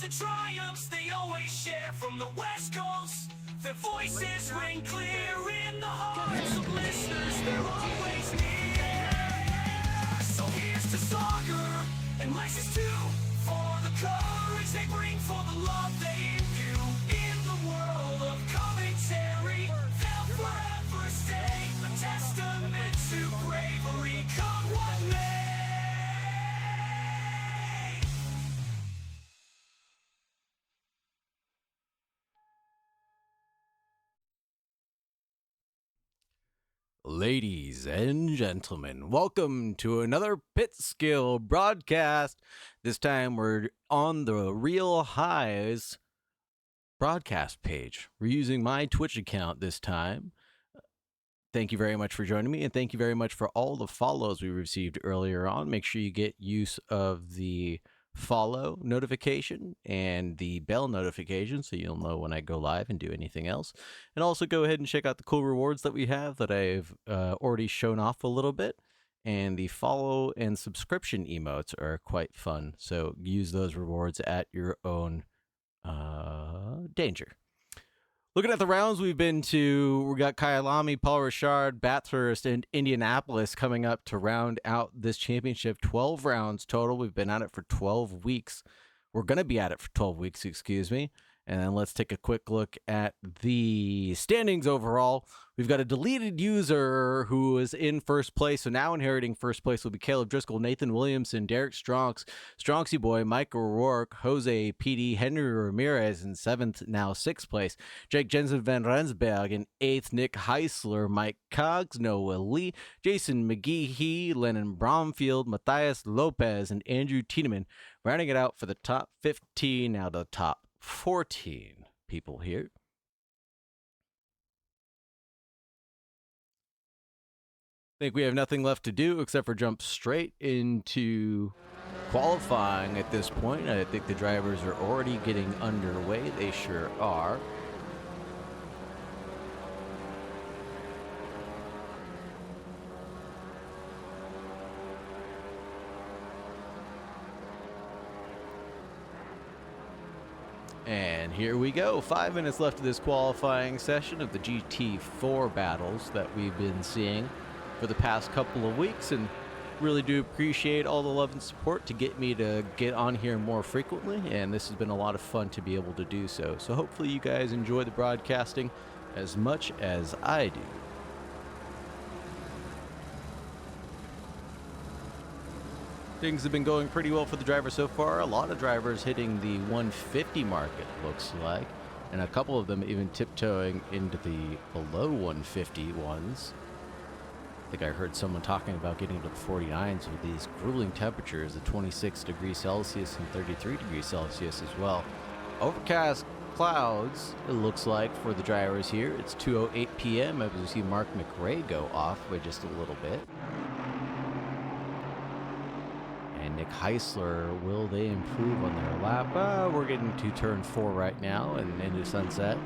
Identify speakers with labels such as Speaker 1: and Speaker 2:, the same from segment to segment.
Speaker 1: and triumphs they always share from the West Coast. Their voices ring clear in the hearts of listeners, they're always near. So here's to soccer, and license too, for the courage they bring, for the love they imbue. In the world of commentary, they'll forever stay a testament to bravery, come what may.
Speaker 2: Ladies and gentlemen, welcome to another Pit Skill broadcast. This time we're on the Real Highs broadcast page. We're using my Twitch account this time. Thank you very much for joining me, and thank you very much for all the follows we received earlier on. Make sure you get use of the follow notification and the bell notification so you'll know when I go live and do anything else. And also go ahead and check out the cool rewards that we have that I've already shown off a little bit. And the follow and subscription emotes are quite fun, so use those rewards at your own danger. Looking at the rounds we've been to, we got Kyalami, Paul Richard, Bathurst, and Indianapolis coming up to round out this championship. 12 rounds total. We've been at it for 12 weeks. We're going to be at it for 12 weeks, excuse me. And then let's take a quick look at the standings overall. We've got a deleted user who is in first place. So now inheriting first place will be Caleb Driscoll, Nathan Williamson, Derek Stronks, Stronksy Boy, Mike O'Rourke, Jose PD, Henry Ramirez in seventh, now sixth place. Jake Jensen Van Rensberg in eighth, Nick Heisler, Mike Cogs, Noah Lee, Jason McGehee, Lennon Bromfield, Matthias Lopez, and Andrew Tiedemann, rounding it out for the top 15 out of the top 14 people here. I think we have nothing left to do except for jump straight into qualifying at this point. I think the drivers are already getting underway. They sure are. And here we go. 5 minutes left of this qualifying session of the GT4 battles that we've been seeing for the past couple of weeks, and really do appreciate all the love and support to get me to get on here more frequently, and this has been a lot of fun to be able to do so. So hopefully you guys enjoy the broadcasting as much as I do. Things have been going pretty well for the drivers so far. A lot of drivers hitting the 150 mark, it looks like. And a couple of them even tiptoeing into the below 150 ones. I think I heard someone talking about getting to the 49s with these grueling temperatures of 26 degrees Celsius and 33 degrees Celsius as well. Overcast clouds, it looks like, for the drivers here. It's 2:08 p.m. as we see Mark McRae go off by just a little bit. And Nick Heisler, will they improve on their lap? We're getting to turn 4 right now and into sunset.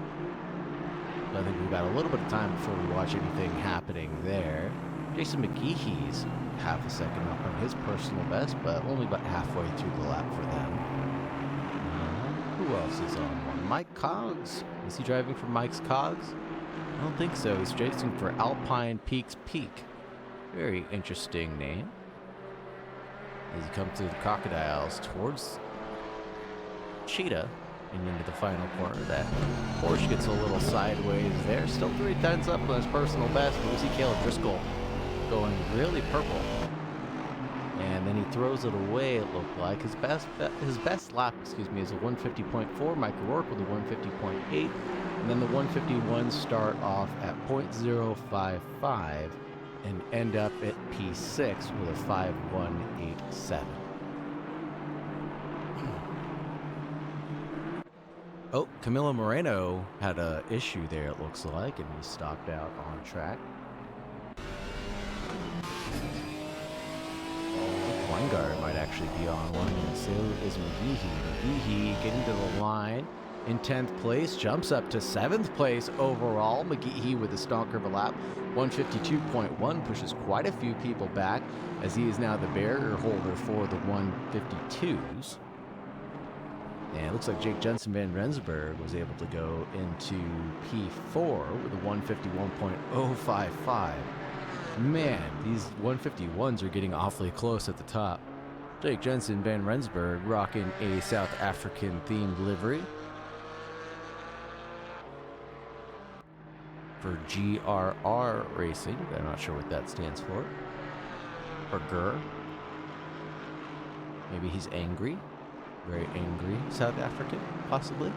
Speaker 2: I think we've got a little bit of time before we watch anything happening there. Jason McGeehee's half a second up on his personal best, but only about halfway through the lap for them. Who else is on one? Mike Cogs. Is he driving for Mike's Cogs? I don't think so. He's racing for Alpine Peaks Peak. Very interesting name. As he comes through the crocodiles towards Cheetah and into the final corner. That Porsche gets a little sideways there. Still 3 tenths up on his personal best, but we see Caleb Driscoll going really purple. And then he throws it away, it looked like. His best lap, is a 150.4. Mike O'Rourke with a 150.8. And then the 151 start off at 0.055. and end up at P6 with a 5.187. Oh, Camilo Moreno had a issue there, it looks like, and he stopped out on track. Weingart might actually be on one, and so is McGehee. McGehee getting to the line in 10th place, jumps up to 7th place overall. McGehee with a stonker of a lap. 152.1 pushes quite a few people back as he is now the barrier holder for the 152s. And it looks like Jake Jensen Van Rensburg was able to go into P4 with a 151.055. Man, these 151s are getting awfully close at the top. Jake Jensen Van Rensburg rocking a South African themed livery for GRR Racing. I'm not sure what that stands for. Or GUR. Maybe he's angry. Very angry South African, possibly.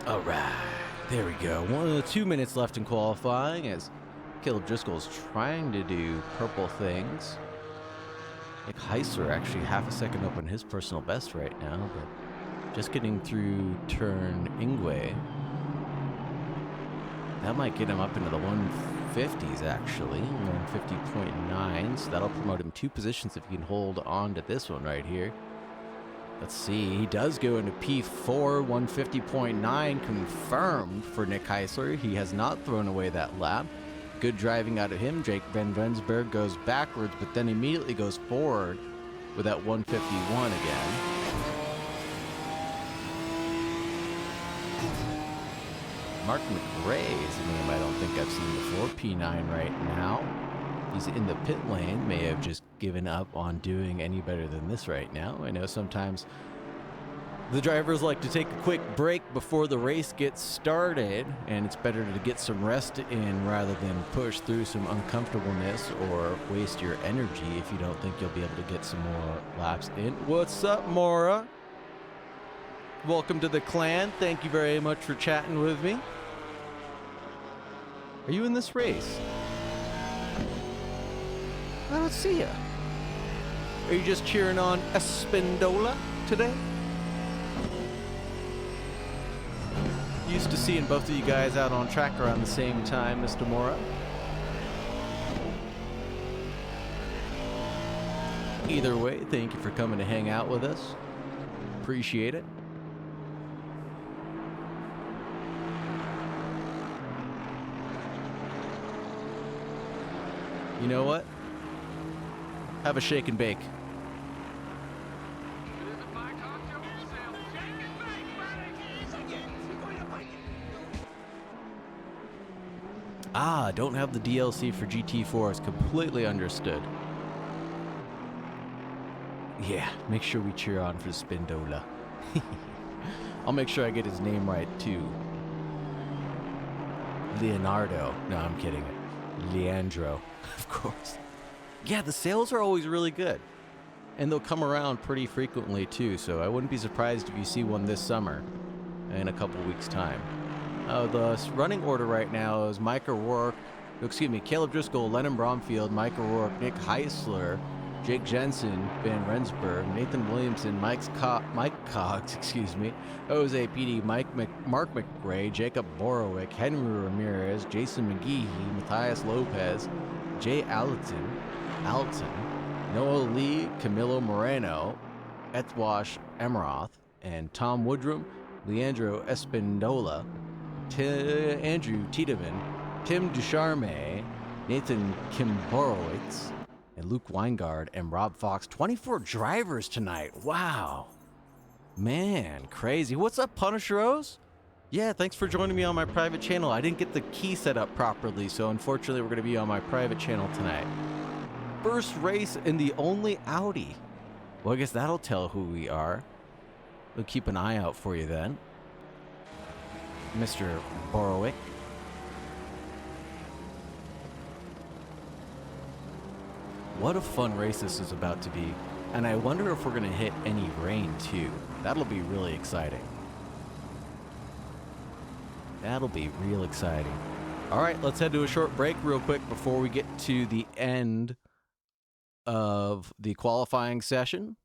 Speaker 2: All right, there we go. 2 minutes left in qualifying as Caleb Driscoll's trying to do purple things. Nick Heisler actually half a second up on his personal best right now, but just getting through turn Ingwe. That might get him up into the 150s actually, 150.9, so that'll promote him 2 positions if he can hold on to this one right here. Let's see, he does go into P4, 150.9 confirmed for Nick Heisler. He has not thrown away that lap. Good driving out of him. Jake Van Rensburg goes backwards, but then immediately goes forward with that 151 again. Mark McRae is a name I don't think I've seen before. P9 right now. He's in the pit lane, may have just given up on doing any better than this right now. I know sometimes the drivers like to take a quick break before the race gets started, and it's better to get some rest in rather than push through some uncomfortableness or waste your energy if you don't think you'll be able to get some more laps in. What's up, Mora? Welcome to the clan. Thank you very much for chatting with me. Are you in this race? I don't see ya. Are you just cheering on Espindola today? Used to seeing both of you guys out on track around the same time, Mr. Mora. Either way, thank you for coming to hang out with us. Appreciate it. You know what? Have a shake and bake. Ah, don't have the DLC for GT4. It's completely understood. Yeah, make sure we cheer on for Spindola. I'll make sure I get his name right, too. Leonardo. No, I'm kidding. Leandro, of course. Yeah, the sales are always really good. And they'll come around pretty frequently, too, so I wouldn't be surprised if you see one this summer in a couple weeks' time. The running order right now is Caleb Driscoll, Lennon Bromfield, Mike O'Rourke, Nick Heisler, Jake Jensen, Van Rensburg, Nathan Williamson, Mike Cox, Jose PD, Mark McRae, Jacob Borowick, Henry Ramirez, Jason McGehee, Matthias Lopez, Jay Alton, Noah Lee, Camilo Moreno, Etwash Emroth, and Tom Woodrum, Leandro Espindola, Andrew Tiedemann, Tim Ducharme, Nathan Kimborowitz, and Luke Weingard and Rob Fox. 24 drivers tonight. Wow. Man, crazy. What's up, Punisheros? Yeah, thanks for joining me on my private channel. I didn't get the key set up properly, so unfortunately we're going to be on my private channel tonight. First race in the only Audi. Well, I guess that'll tell who we are. We'll keep an eye out for you then, Mr. Borowick. What a fun race this is about to be. And I wonder if we're going to hit any rain too. That'll be really exciting. That'll be real exciting. All right, let's head to a short break real quick before we get to the end of the qualifying session.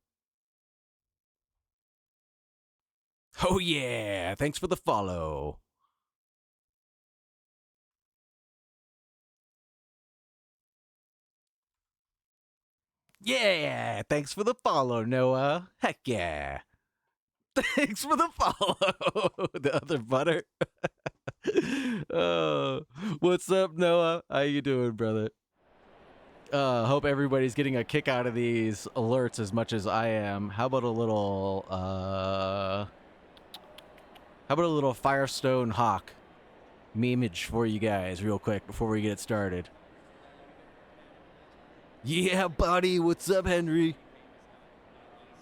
Speaker 2: Oh yeah, thanks for the follow. Yeah, thanks for the follow, Noah. Heck yeah. Thanks for the follow, the other butter. What's up, Noah? How you doing, brother? Hope everybody's getting a kick out of these alerts as much as I am. How about a little Firestone Hawk memeage for you guys real quick before we get started? Yeah, buddy. What's up, Henry?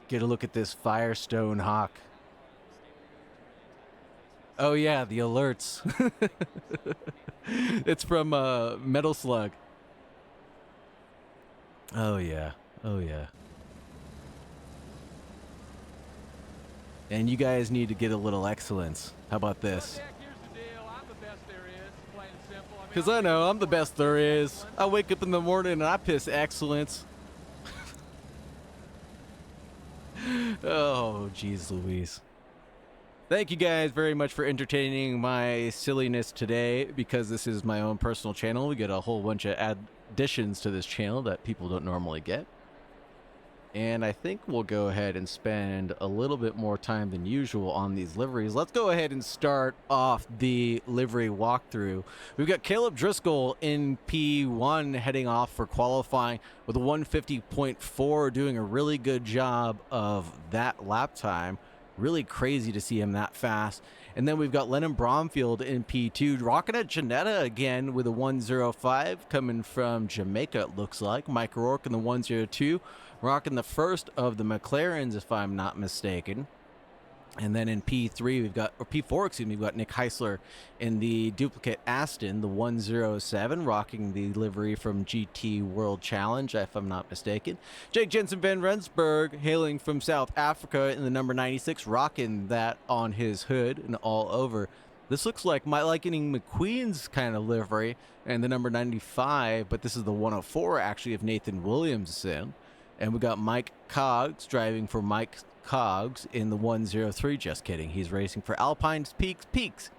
Speaker 2: Get a look at this Firestone Hawk. Oh yeah, the alerts. It's from Metal Slug. Oh yeah. Oh yeah. And you guys need to get a little excellence. How about this? Because I know I'm the best there is. I wake up in the morning and I piss excellence. Oh, jeez Louise. Thank you guys very much for entertaining my silliness today, because this is my own personal channel. We get a whole bunch of additions to this channel that people don't normally get. And I think we'll go ahead and spend a little bit more time than usual on these liveries. Let's go ahead and start off the livery walkthrough. We've got Caleb Driscoll in P1 heading off for qualifying with a 150.4, doing a really good job of that lap time. Really crazy to see him that fast. And then we've got Lennon Bromfield in P2, rocking at Janetta again with a 105 coming from Jamaica, it looks like. Mike O'Rourke in the 102, rocking the first of the McLarens, if I'm not mistaken. And then in P3, P4, excuse me, we've got Nick Heisler in the duplicate Aston, the 107, rocking the livery from GT World Challenge, if I'm not mistaken. Jake Jensen Van Rensburg, hailing from South Africa in the number 96, rocking that on his hood and all over. This looks like my Lightning McQueen's kind of livery, and the number 95, but this is the 104, actually, of Nathan Williamson. And we got Mike Coggs driving for Mike Coggs in the 103. Just kidding. He's racing for Alpine Pikes Peak.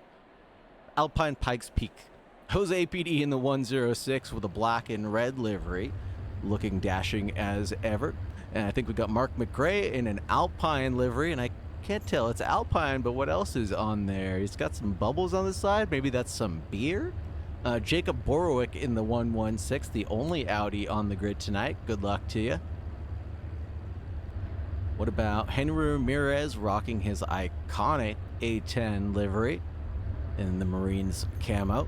Speaker 2: Jose PD in the 106 with a black and red livery, looking dashing as ever. And I think we got Mark McRae in an Alpine livery, and I can't tell. It's Alpine, but what else is on there? He's got some bubbles on the side. Maybe that's some beer. Jacob Borowick in the 116, the only Audi on the grid tonight. Good luck to you. What about Henry Ramirez rocking his iconic A10 livery in the Marines camo?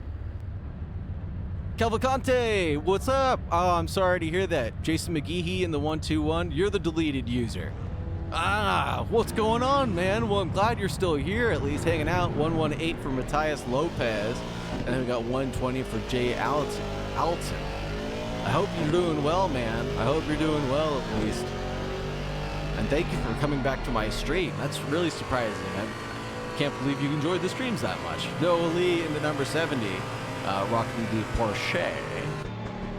Speaker 2: Calvacante, what's up? Oh, I'm sorry to hear that. Jason McGeehee in the 121, you're the deleted user. Ah, what's going on, man? Well, I'm glad you're still here, at least hanging out. 118 for Matthias Lopez, and then we got 120 for Jay Alton. I hope you're doing well, man. I hope you're doing well, at least. And thank you for coming back to my stream. That's really surprising. I can't believe you enjoyed the streams that much. Noah Lee in the number 70, rocking the Porsche.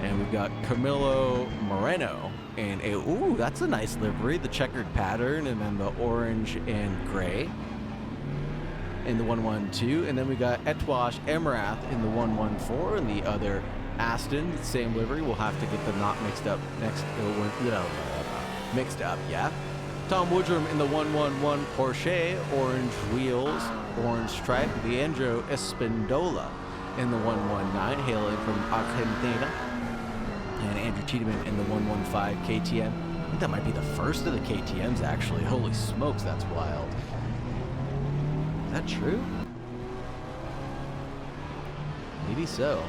Speaker 2: And we've got Camilo Moreno in a, ooh, that's a nice livery. The checkered pattern, and then the orange and gray in the 112. And then we got Etwash Emrath in the 114, and the other Aston, same livery. We'll have to get them not mixed up mixed up, yeah. Tom Woodrum in the 111 Porsche, orange wheels, orange stripe. Leandro Espindola in the 119, hailing from Argentina. And Andrew Tiedemann in the 115 KTM. I think that might be the first of the KTMs, actually. Holy smokes, that's wild. Is that true? Maybe so.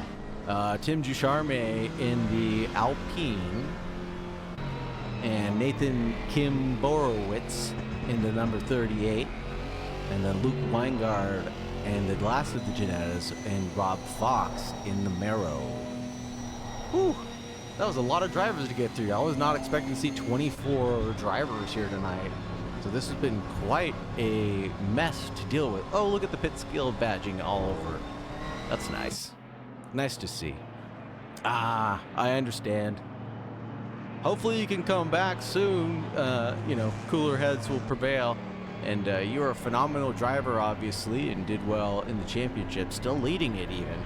Speaker 2: Tim Ducharme in the Alpine. And Nathan Kim Borowitz in the number 38. And then Luke Weingard and the last of the Janettas and Rob Fox in the Mero. Whew. That was a lot of drivers to get through. I was not expecting to see 24 drivers here tonight. It's So this has been quite a mess to deal with. Oh, look at the pit skill badging all over. That's nice. Nice to see. Ah, I understand. Hopefully you can come back soon. You know, cooler heads will prevail. And you're a phenomenal driver, obviously, and did well in the championship, still leading it even.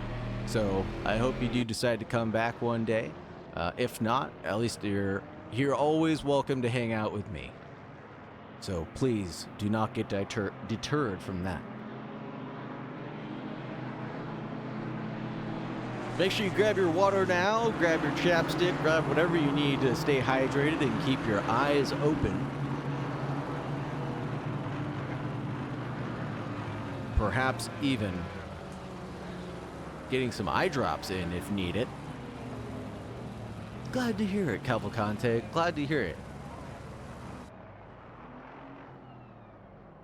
Speaker 2: So I hope you do decide to come back one day. If not, at least you're always welcome to hang out with me. So please do not get deterred from that. Make sure you grab your water now, grab your chapstick, grab whatever you need to stay hydrated and keep your eyes open. Perhaps even getting some eye drops in if needed. Glad to hear it, Cavalcante. Glad to hear it.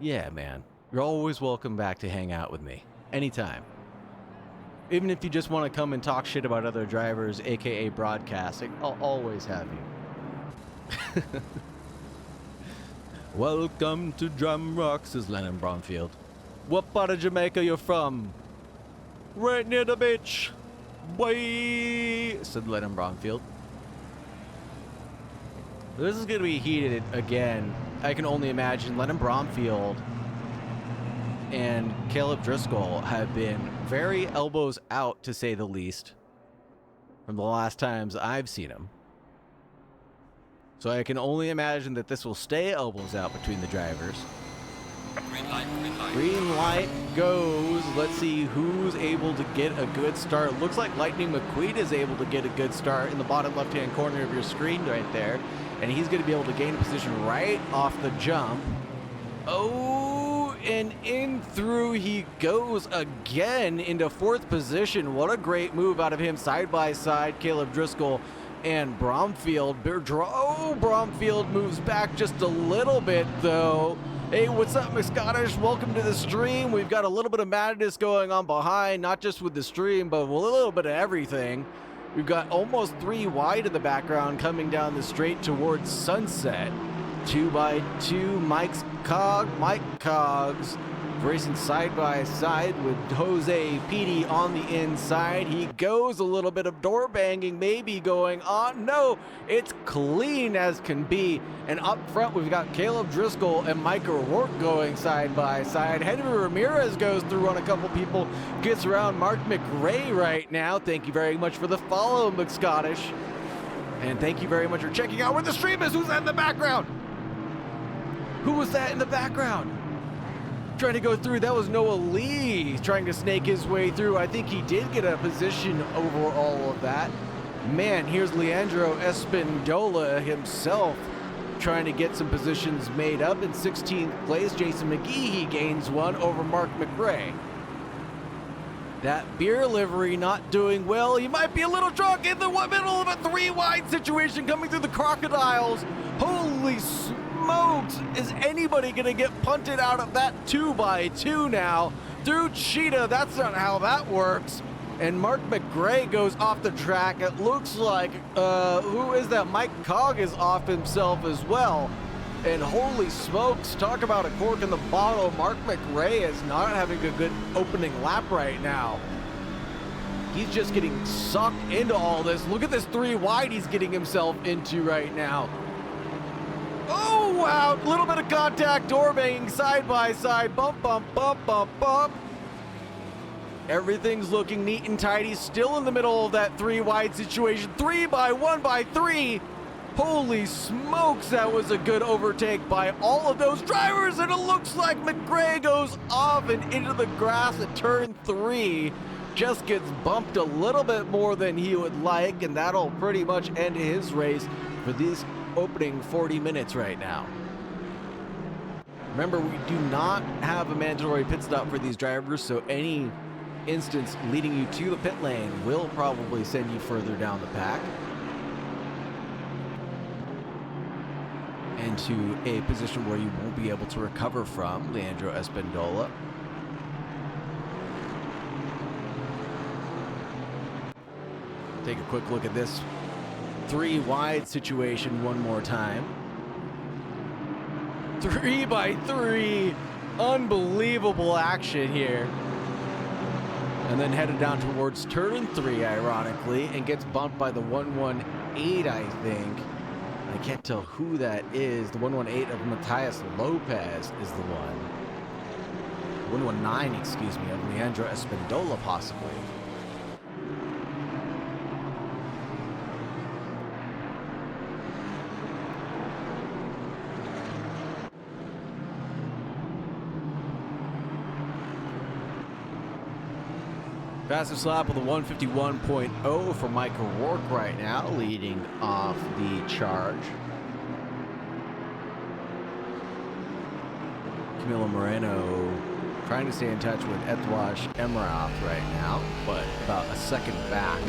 Speaker 2: Yeah, man. You're always welcome back to hang out with me. Anytime. Even if you just want to come and talk shit about other drivers, aka broadcasting, I'll always have you. Welcome to Drum Rock, says Lennon Bromfield. What part of Jamaica you from? Right near the beach. Boy, said Lennon Bromfield. This is going to be heated again. I can only imagine Lennon Bromfield and Caleb Driscoll have been very elbows out, to say the least, from the last times I've seen them. So I can only imagine that this will stay elbows out between the drivers.
Speaker 1: Green light, green light.
Speaker 2: Green light goes. Let's see who's able to get a good start. Looks like Lightning McQueen is able to get a good start in the bottom left-hand corner of your screen right there. And he's going to be able to gain a position right off the jump. Oh, and in through he goes again into fourth position. What a great move out of him side by side. Caleb Driscoll and Bromfield. Oh, Bromfield moves back just a little bit though. Hey, what's up, McScottish? Welcome to the stream. We've got a little bit of madness going on behind, not just with the stream, but a little bit of everything. We've got almost 3 wide in the background coming down the straight towards Sunset. 2x2, Mike Cogs racing side by side with Jose Petey on the inside. He goes, a little bit of door banging maybe going on. No, it's clean as can be. And up front, we've got Caleb Driscoll and Mike O'Rourke going side by side. Henry Ramirez goes through on a couple people, gets around Mark McRae right now. Thank you very much for the follow, McScottish. And thank you very much for checking out where the stream is. Who's that in the background? Who was that in the background? Trying to go through, that was Noah Lee trying to snake his way through. I think he did get a position over all of that. Man, here's Leandro Espindola himself trying to get some positions made up. In 16th place, Jason McGee, he gains one over Mark McRae. That beer livery not doing well. He might be a little drunk in the middle of a 3 wide situation coming through the crocodiles. Holy smokes, is anybody gonna get punted out of that 2x2 now? Through Cheetah, that's not how that works. And Mark McRae goes off the track. It looks like, who is that? Mike Cog is off himself as well. And holy smokes, talk about a cork in the bottle. Mark McRae is not having a good opening lap right now. He's just getting sucked into all this. Look at this 3 wide he's getting himself into right now. Oh, wow, little bit of contact, door banging side by side, bump, bump, bump, bump, bump. Everything's looking neat and tidy, still in the middle of that 3 wide situation. 3 by 1 by 3. Holy smokes, that was a good overtake by all of those drivers, and it looks like McRae goes off and into the grass at turn 3. Just gets bumped a little bit more than he would like, and that'll pretty much end his race for these opening 40 minutes right now. Remember, we do not have a mandatory pit stop for these drivers, so any instance leading you to the pit lane will probably send you further down the pack into a position where you won't be able to recover from. Leandro Espindola. Take a quick look at this 3 wide situation one more time. 3x3. Unbelievable action here. And then headed down towards turn 3, ironically, and gets bumped by the 118, I think. I can't tell who that is. The 118 of Matthias Lopez is the one. 119, excuse me, of Leandro Espindola, possibly. Fastest lap with a 151.0 for Mike O'Rourke right now, leading off the charge. Camilo Moreno trying to stay in touch with Edwash Emirath right now, but about a second back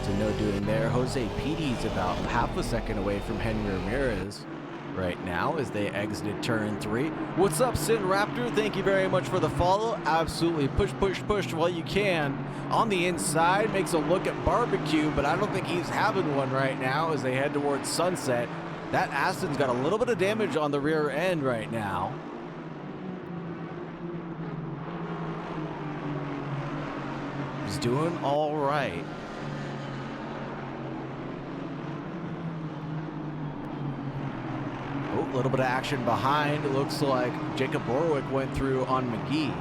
Speaker 2: to no doing there. Jose Petey's about half a second away from Henry Ramirez right now as they exited turn 3. What's up, Sin Raptor? Thank you very much for the follow. Absolutely push, push, push while you can. On the inside, makes a look at Barbecue, but I don't think he's having one right now as they head towards Sunset. That Aston's got a little bit of damage on the rear end right now. He's doing all right. Oh, a little bit of action behind. It looks like Jacob Borwick went through on McGee.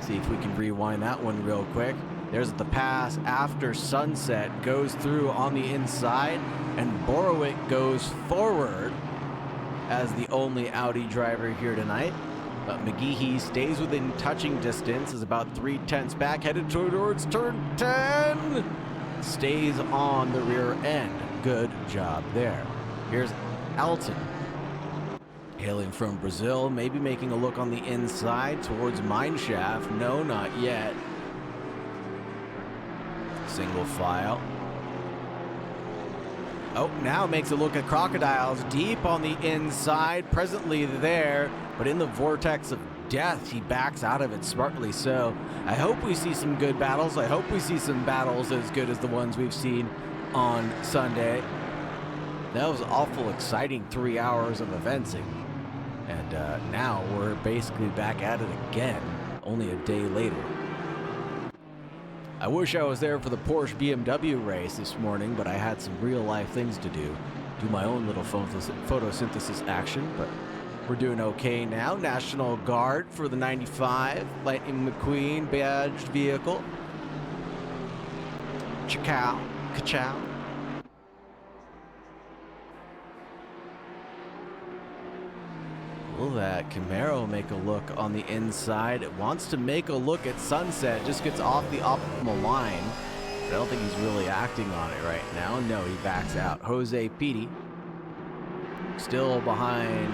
Speaker 2: See if we can rewind that one real quick. There's the pass after Sunset, goes through on the inside, and Borwick goes forward as the only Audi driver here tonight. But McGee stays within touching distance, is about 3/10 back, headed towards turn 10. Stays on the rear end. Good job there. Here's Alton, hailing from Brazil, maybe making a look on the inside towards Mineshaft. No, not yet. Single file. Oh, now makes a look at Crocodiles deep on the inside, presently there, but in the vortex of death, he backs out of it smartly. So I hope we see some good battles. I hope we see some battles as good as the ones we've seen on Sunday. That was awful exciting 3 hours of eventing. And now we're basically back at it again, only a day later. I wish I was there for the Porsche BMW race this morning, but I had some real life things to do my own little photosynthesis action, but we're doing okay now. National Guard for the 95 Lightning McQueen badged vehicle. Cha-cow, ka-chow. Will that Camaro make a look on the inside? It wants to make a look at Sunset, just gets off the optimal line. But I don't think he's really acting on it right now. No, he backs out. Jose Petey still behind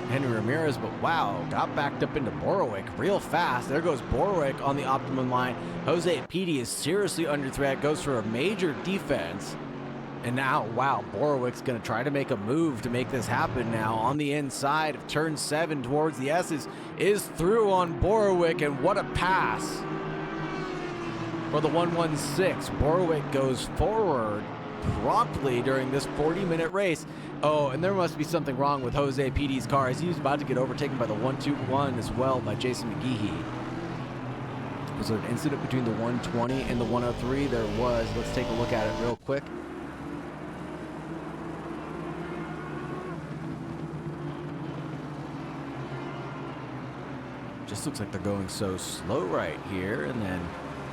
Speaker 2: Henry Ramirez, but wow, got backed up into Borwick real fast. There goes Borwick on the optimum line. Jose Petey is seriously under threat, goes for a major defense. And now, wow, Borwick's going to try to make a move to make this happen now. On the inside of turn 7 towards the S's, is through on Borwick, and what a pass for the 116. Borwick goes forward promptly during this 40-minute race. Oh, and there must be something wrong with Jose Petey's car as he was about to get overtaken by the 121 as well by Jason McGeehee. Was there an incident between the 120 and the 103? There was. Let's take a look at it real quick. Just looks like they're going so slow right here, and then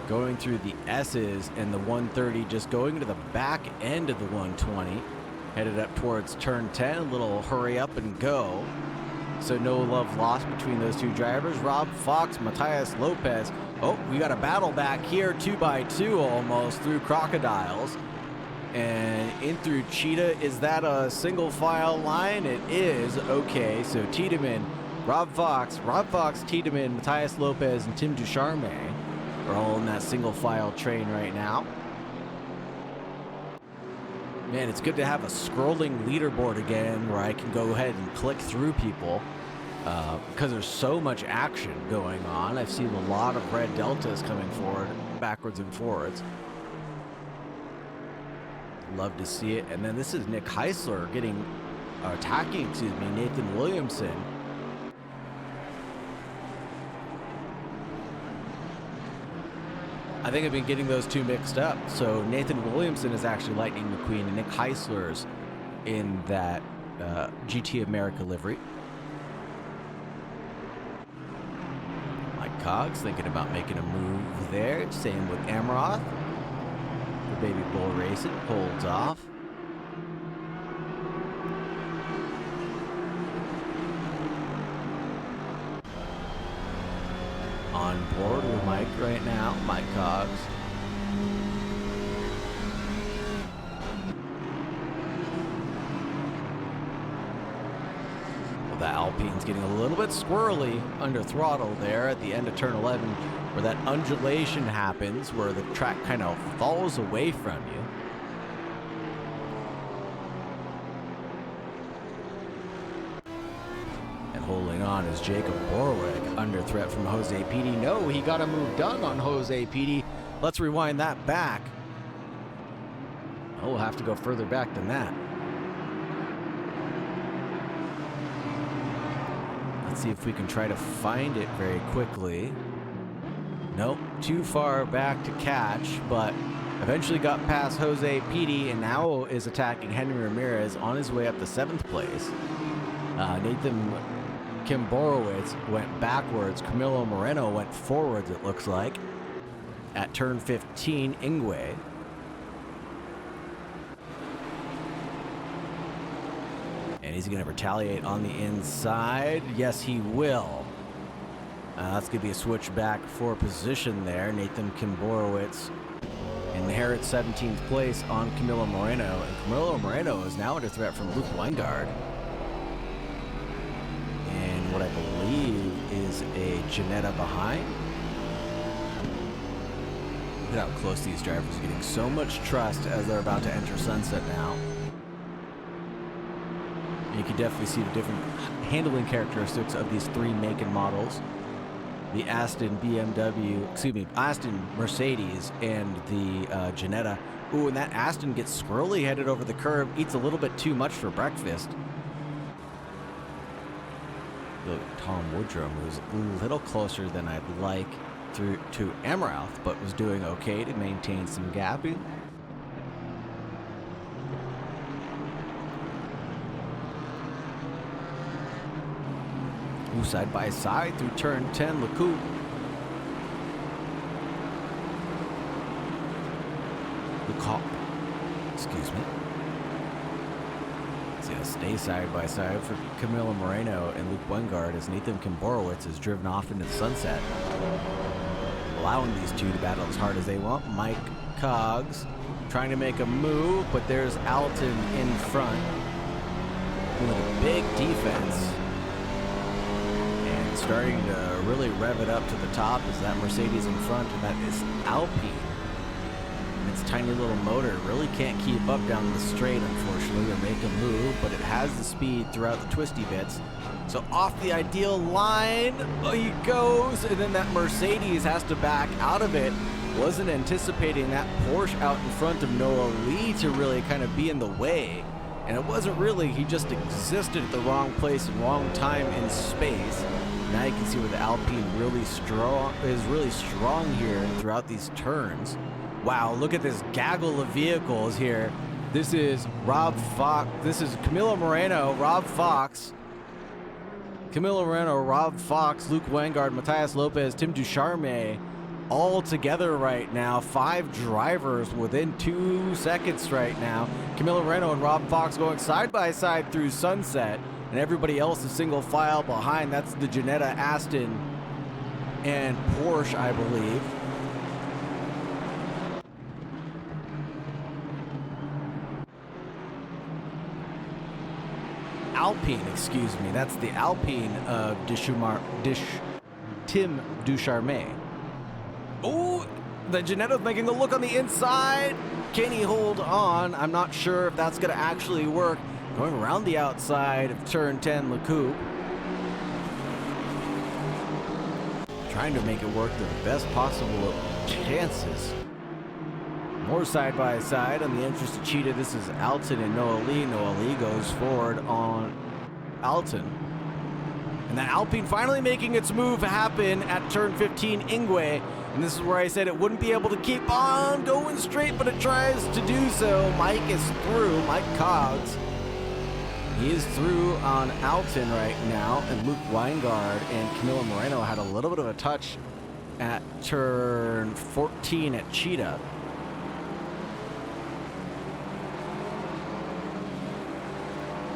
Speaker 2: going through the S's and the 130 just going to the back end of the 120, headed up towards turn 10. A little hurry up and go, so no love lost between those two drivers. Rob Fox, Matthias Lopez. Oh, we got a battle back here, 2x2 almost through Crocodiles and in through Cheetah. Is that a single file line? It is. Okay, so Tiedemann, Rob Fox, Tiedemann, Matthias Lopez, and Tim Ducharme are all in that single file train right now. Man, it's good to have a scrolling leaderboard again where I can go ahead and click through people because there's so much action going on. I've seen a lot of red deltas coming forward, backwards and forwards. Love to see it. And then this is Nick Heisler attacking Nathan Williamson I think I've been getting those two mixed up. So Nathan Williamson is actually Lightning McQueen, and Nick Heisler's in that GT America livery. Mike Cogs thinking about making a move there. Same with Amaroth. The Baby Bull Racing holds off. On board with Mike right now, Mike Cogs. Well, the Alpine's getting a little bit squirrely under throttle there at the end of turn 11, where that undulation happens, where the track kind of falls away from you. Holding on is Jacob Borwick, under threat from Jose Petey. No, he got a move done on Jose Petey. Let's rewind that back. Oh, we'll have to go further back than that. Let's see if we can try to find it very quickly. Nope, too far back to catch, but eventually got past Jose Petey and now is attacking Henry Ramirez on his way up to 7th place. Nathan Kimborowicz went backwards. Camilo Moreno went forwards, it looks like, at turn 15, Ingwe. And he's going to retaliate on the inside. Yes, he will. That's going to be a switch back for position there. Nathan Kimborowicz inherits 17th place on Camilo Moreno. And Camilo Moreno is now under threat from Luke Weingard. What I believe is a Ginetta behind. Look at how close these drivers are getting. So much trust as they're about to enter sunset now. And you can definitely see the different handling characteristics of these three make and models. The Aston Mercedes and the Ginetta. Ooh, and that Aston gets squirrely headed over the curb, eats a little bit too much for breakfast. Tom Woodrum, who's a little closer than I'd like to Amaroth, but was doing okay to maintain some gapping. Ooh, side by side through turn 10, LeCoupe. Excuse me. Stay side by side for Camilo Moreno and Luke Weingard as Nathan Kimborowicz is driven off into the sunset, allowing these two to battle as hard as they want. Mike Cogs trying to make a move, but there's Alton in front with a big defense and starting to really rev it up to the top is that Mercedes in front, and that is Alpine. Its tiny little motor really can't keep up down the straight, unfortunately, or make a move, but it has the speed throughout the twisty bits. So off the ideal line, he goes, and then that Mercedes has to back out of it. Wasn't anticipating that Porsche out in front of Noah Lee to really kind of be in the way. And it wasn't really, he just existed at the wrong place and wrong time in space. Now you can see where the Alpine is really strong here throughout these turns. Wow, look at this gaggle of vehicles here. This is Rob Fox. This is Camilo Moreno, Rob Fox. Camilo Moreno, Rob Fox, Luke Weingard, Matthias Lopez, Tim Ducharme, all together right now. 5 drivers within 2 seconds right now. Camilo Moreno and Rob Fox going side by side through sunset, and everybody else is single file behind. That's the Ginetta, Aston, and Porsche, I believe. Alpine, excuse me. That's the Alpine of Tim Ducharme. Oh, the Ginetta's making a look on the inside. Can he hold on? I'm not sure if that's going to actually work. Going around the outside of turn 10, LeCoupe. Trying to make it work to the best possible chances. More side by side on the entrance to Cheetah. This is Alton and Noah Lee. Noah Lee goes forward on Alton. And then Alpine finally making its move happen at turn 15, Ingwe. And this is where I said it wouldn't be able to keep on going straight, but it tries to do so. Mike is through, Mike Cogs. He is through on Alton right now, and Luke Weingard and Camilo Moreno had a little bit of a touch at turn 14 at Cheetah.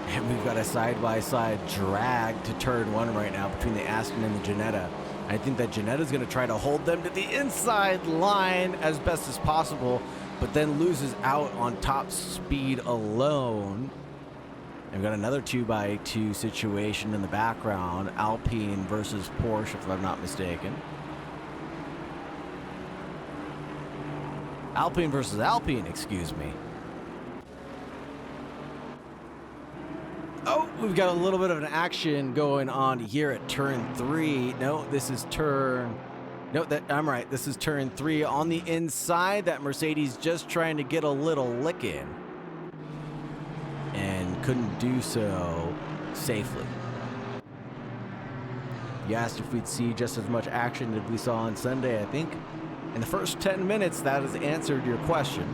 Speaker 2: And we've got a side-by-side drag to turn 1 right now between the Aston and the Ginetta. I think that Janetta's going to try to hold them to the inside line as best as possible, but then loses out on top speed alone. And we've got another 2x2 situation in the background, Alpine versus Porsche, if I'm not mistaken. Alpine versus Alpine, excuse me. Oh, we've got a little bit of an action going on here at turn 3. No, this is turn... No, I'm right. This is turn 3 on the inside. That Mercedes just trying to get a little lick in. And couldn't do so safely. You asked if we'd see just as much action as we saw on Sunday. I think in the first 10 minutes, that has answered your question.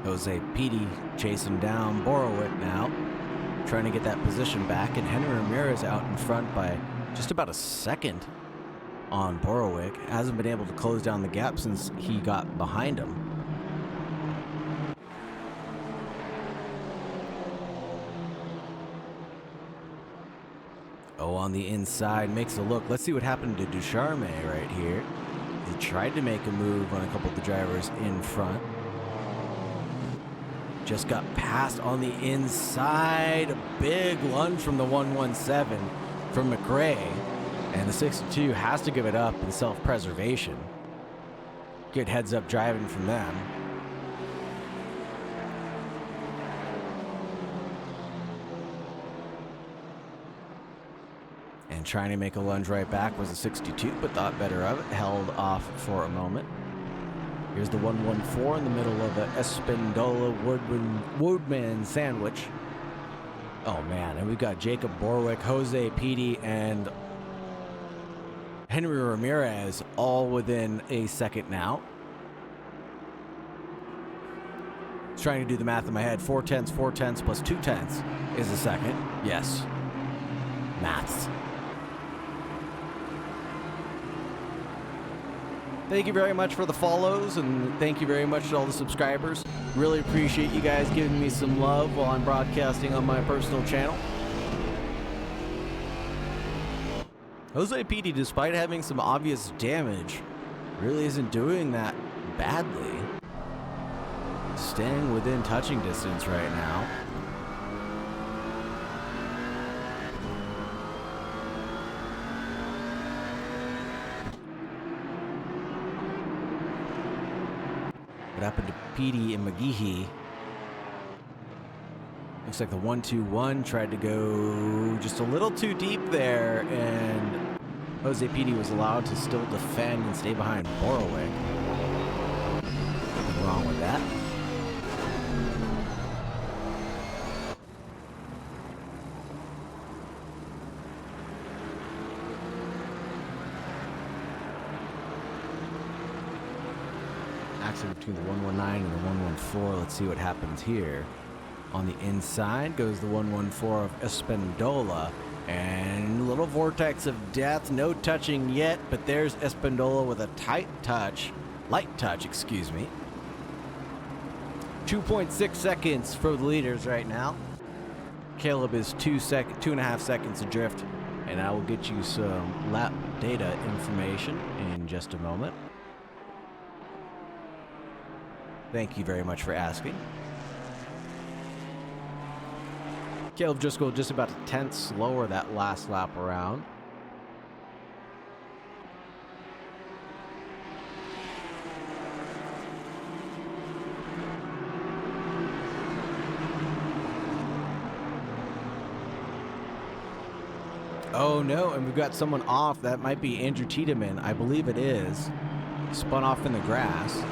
Speaker 2: Jose Petey chasing down Borowick now, trying to get that position back, and Henry Ramirez out in front by just about a second on Borowick. Hasn't been able to close down the gap since he got behind him. Oh, on the inside, makes a look. Let's see what happened to Ducharme right here. He tried to make a move on a couple of the drivers in front. Just got passed on the inside. A big lunge from the 117 from McRae. And the 62 has to give it up in self-preservation. Good heads-up driving from them. And trying to make a lunge right back was a 62, but thought better of it. Held off for a moment. Here's the 114 in the middle of the Espindola Woodman sandwich. Oh man, and we've got Jacob Borowick, Jose Petey, and Henry Ramirez all within a second now. Just trying to do the math in my head. 4 tenths plus 2 tenths is a second. Yes. Maths. Thank you very much for the follows, and thank you very much to all the subscribers. Really appreciate you guys giving me some love while I'm broadcasting on my personal channel. Jose Petey, despite having some obvious damage, really isn't doing that badly. Staying within touching distance right now. What happened to Petey and McGehee? Looks like the 1-2-1 tried to go just a little too deep there, and Jose Petey was allowed to still defend and stay behind Borowick. Nothing wrong with that. Accident between the 119 and the 114. Let's see what happens here. On the inside goes the 114 of Espindola, and a little vortex of death. No touching yet, but there's Espindola with a light touch, excuse me. 2.6 seconds for the leaders right now. Caleb is 2.5 seconds adrift, and I will get you some lap data information in just a moment. Thank you very much for asking. Caleb Driscoll just about a tenth slower that last lap around. Oh no, and we've got someone off. That might be Andrew Tiedemann. I believe it is. Spun off in the grass.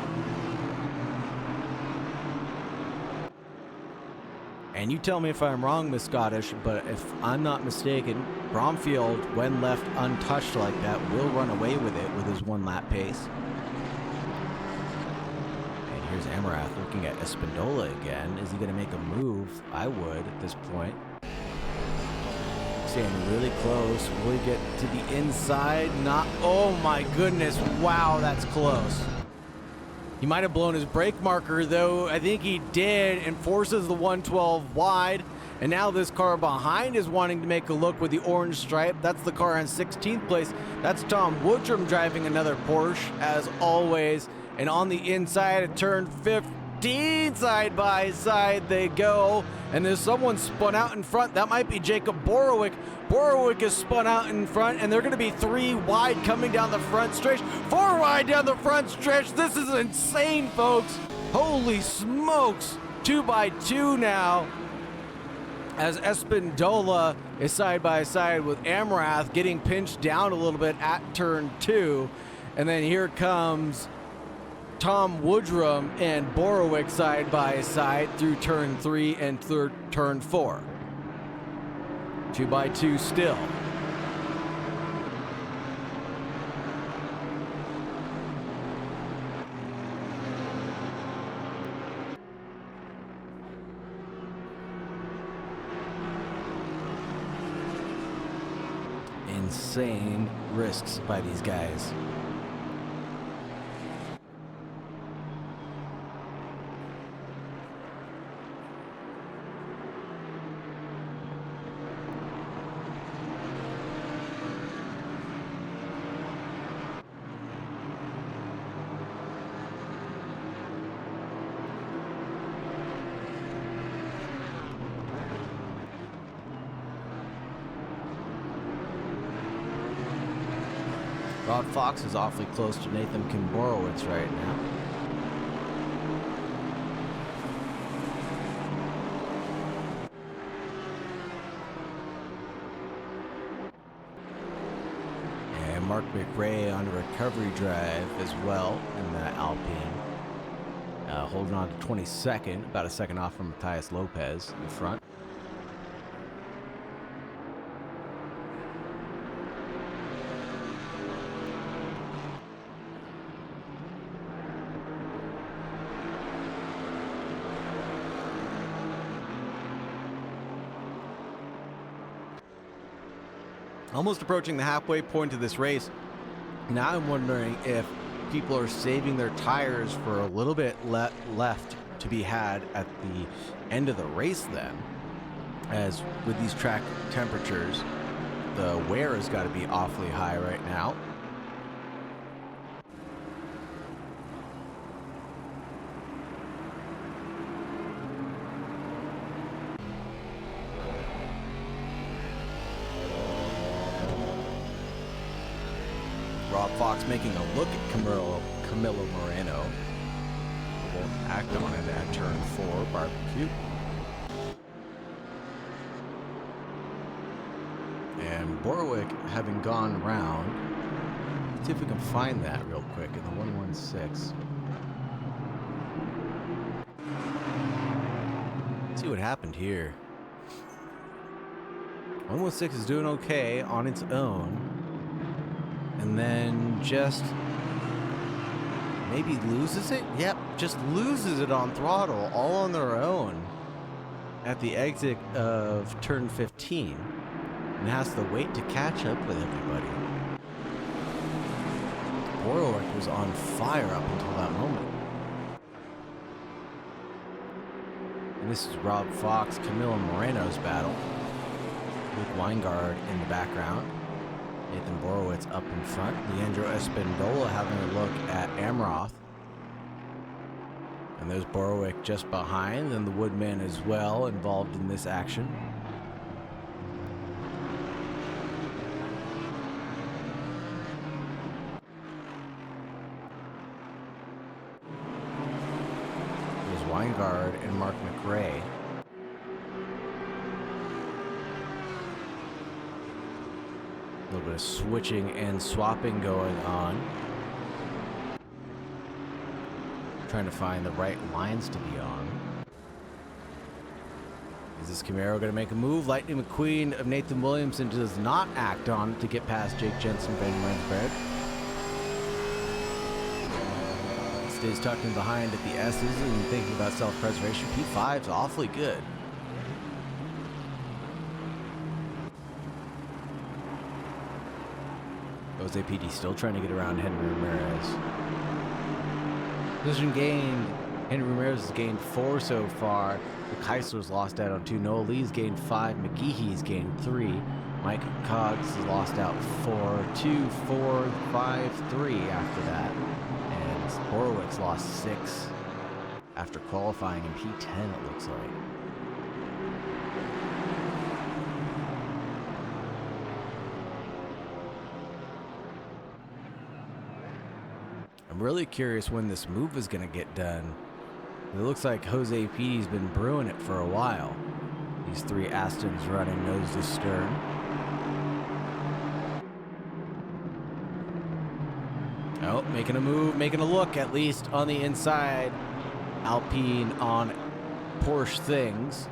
Speaker 2: And you tell me if I'm wrong, Miss Scottish, but if I'm not mistaken, Bromfield, when left untouched like that, will run away with it with his 1 lap pace. And here's Amarath looking at Espindola again. Is he going to make a move? I would at this point. Staying really close. Will he get to the inside? Not. Oh my goodness. Wow, that's close. He might have blown his brake marker, though. I think he did, and forces the 112 wide. And now this car behind is wanting to make a look with the orange stripe. That's the car in 16th place. That's Tom Woodrum driving another Porsche, as always. And on the inside of turn 15, side by side they go. And there's someone spun out in front. That might be Jacob Borowick. Borowick is spun out in front, and they're going to be 3 wide coming down the front stretch. 4 wide down the front stretch. This is insane, folks. Holy smokes. 2 by 2 now, as Espindola is side by side with Amrath, getting pinched down a little bit at turn 2. And then here comes Tom Woodrum and Borowick side by side through turn 3 and through turn 4. 2 by 2 still. Insane risks by these guys. Rod Fox is awfully close to Nathan Kimborowicz right now. And Mark McRae on a recovery drive as well in the Alpine. Holding on to 22nd, about a second off from Matthias Lopez in front. Almost approaching the halfway point of this race. Now I'm wondering if people are saving their tires for a little bit left to be had at the end of the race then. As with these track temperatures, the wear has got to be awfully high right now. Rob Fox making a look at Camilo Moreno. Won't act on it at turn 4, barbecue. And Borowick having gone round. Let's see if we can find that real quick in the 116. Let's see what happened here. 116 is doing okay on its own. And then just maybe loses it? Yep, just loses it on throttle, all on their own at the exit of turn 15. And has to wait to catch up with everybody. Borowick was on fire up until that moment. And this is Rob Fox, Camilo Moreno's battle. Luke Weingard in the background. Nathan Borowitz up in front. Leandro Espindola having a look at Amroth. And there's Borowick just behind, and the Woodman as well involved in this action. There's Weingard and Mark McRae. A little bit of switching and swapping going on. Trying to find the right lines to be on. Is this Camaro going to make a move? Lightning McQueen of Nathan Williamson does not act on it to get past Jake Jensen, Ben Rensberg. Stays tucked in behind at the S's and thinking about self-preservation. P5's awfully good. Jose PD still trying to get around Henry Ramirez. Position gained. Henry Ramirez has gained 4 so far. The Keisler's lost out on 2. Noah Lee's gained 5. McGeehee's gained 3. Mike Coggs has lost out 4. 2, 4, 5, 3 after that. And Horowitz lost 6 after qualifying in P10, it looks like. I'm really curious when this move is going to get done. It looks like Jose P's been brewing it for a while. These 3 Astons running nose to stern. Oh, making a move, making a look at least on the inside. Alpine on Porsche things.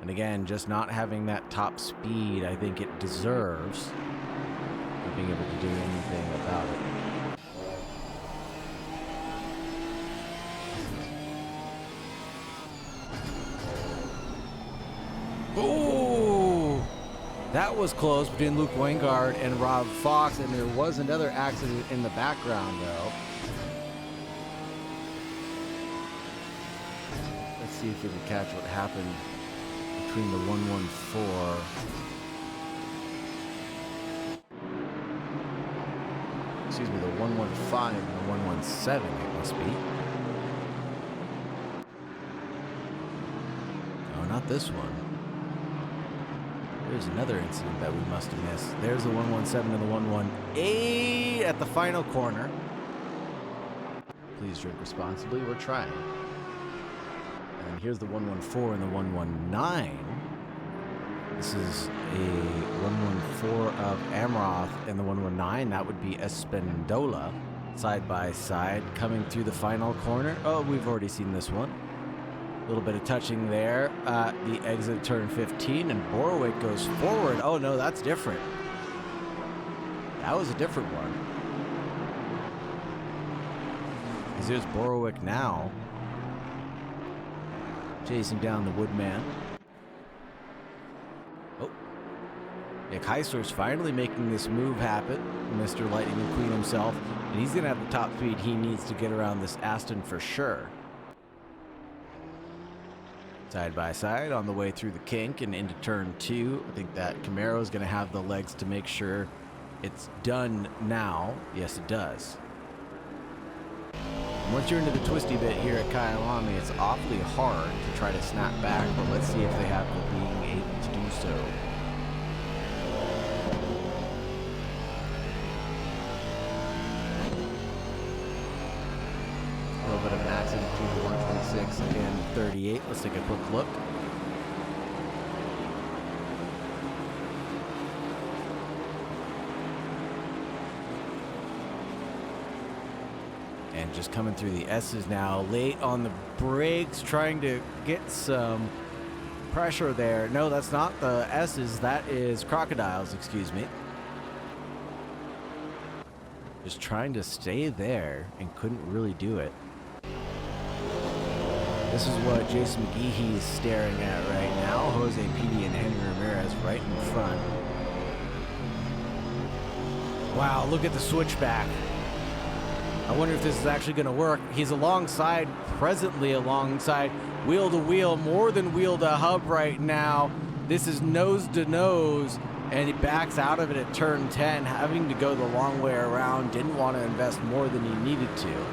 Speaker 2: And again, just not having that top speed I think it deserves. Not being able to do anything about it. Ooh! That was close between Luke Weingard and Rob Fox, and there was another accident in the background, though. Let's see if we can catch what happened between the 114. Excuse me, the 115 and the 117, it must be. Oh, not this one. There's another incident that we must have missed. There's the 117 and the 118 at the final corner. Please drink responsibly. We're trying. And here's the 114 and the 119. This is a 114 of Amroth and the 119. That would be Espendola side by side coming through the final corner. Oh, we've already seen this one. A little bit of touching there. The exit turn 15, and Borowick goes forward. Oh, no, that's different. That was a different one. Because there's Borowick now. Chasing down the Woodman. Oh. Yeah, Keisler's finally making this move happen. Mr. Lightning McQueen himself. And he's going to have the top speed he needs to get around this Aston for sure. Side by side on the way through the kink and into turn 2. I think that Camaro is going to have the legs to make sure it's done now. Yes, it does. And once you're into the twisty bit here at Kyalami, it's awfully hard to try to snap back, but let's see if they have the being able to do so. A little bit of an accident between the 126 and 38. Let's take a quick look. And just coming through the S's now, late on the brakes, trying to get some pressure there. No, that's not the S's, that is Crocodiles, excuse me. Just trying to stay there and couldn't really do it. This is what Jason McGeehee is staring at right now. Jose Pidi and Henry Ramirez right in front. Wow, look at the switchback. I wonder if this is actually going to work. He's alongside, presently alongside, wheel to wheel, more than wheel to hub right now. This is nose to nose, and he backs out of it at turn 10, having to go the long way around. Didn't want to invest more than he needed to.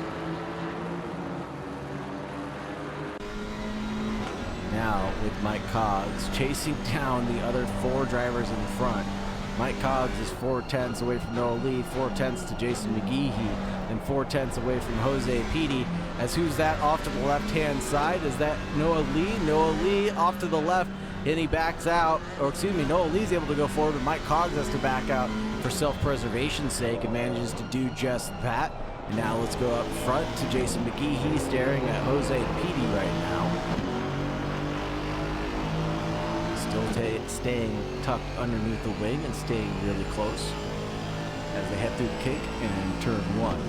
Speaker 2: Now with Mike Coggs chasing down the other 4 drivers in front. Mike Coggs is 4/10 away from Noah Lee, 4/10 to Jason McGeehee, and 4/10 away from Jose Pidi. As who's that off to the left-hand side? Is that Noah Lee? Noah Lee off to the left, And he backs out, or excuse me, Noah Lee's able to go forward, but Mike Coggs has to back out for self-preservation's sake and manages to do just that. And now let's go up front to Jason McGehee staring at Jose Petey right now. Still staying tucked underneath the wing and staying really close as they head through the kink and turn one.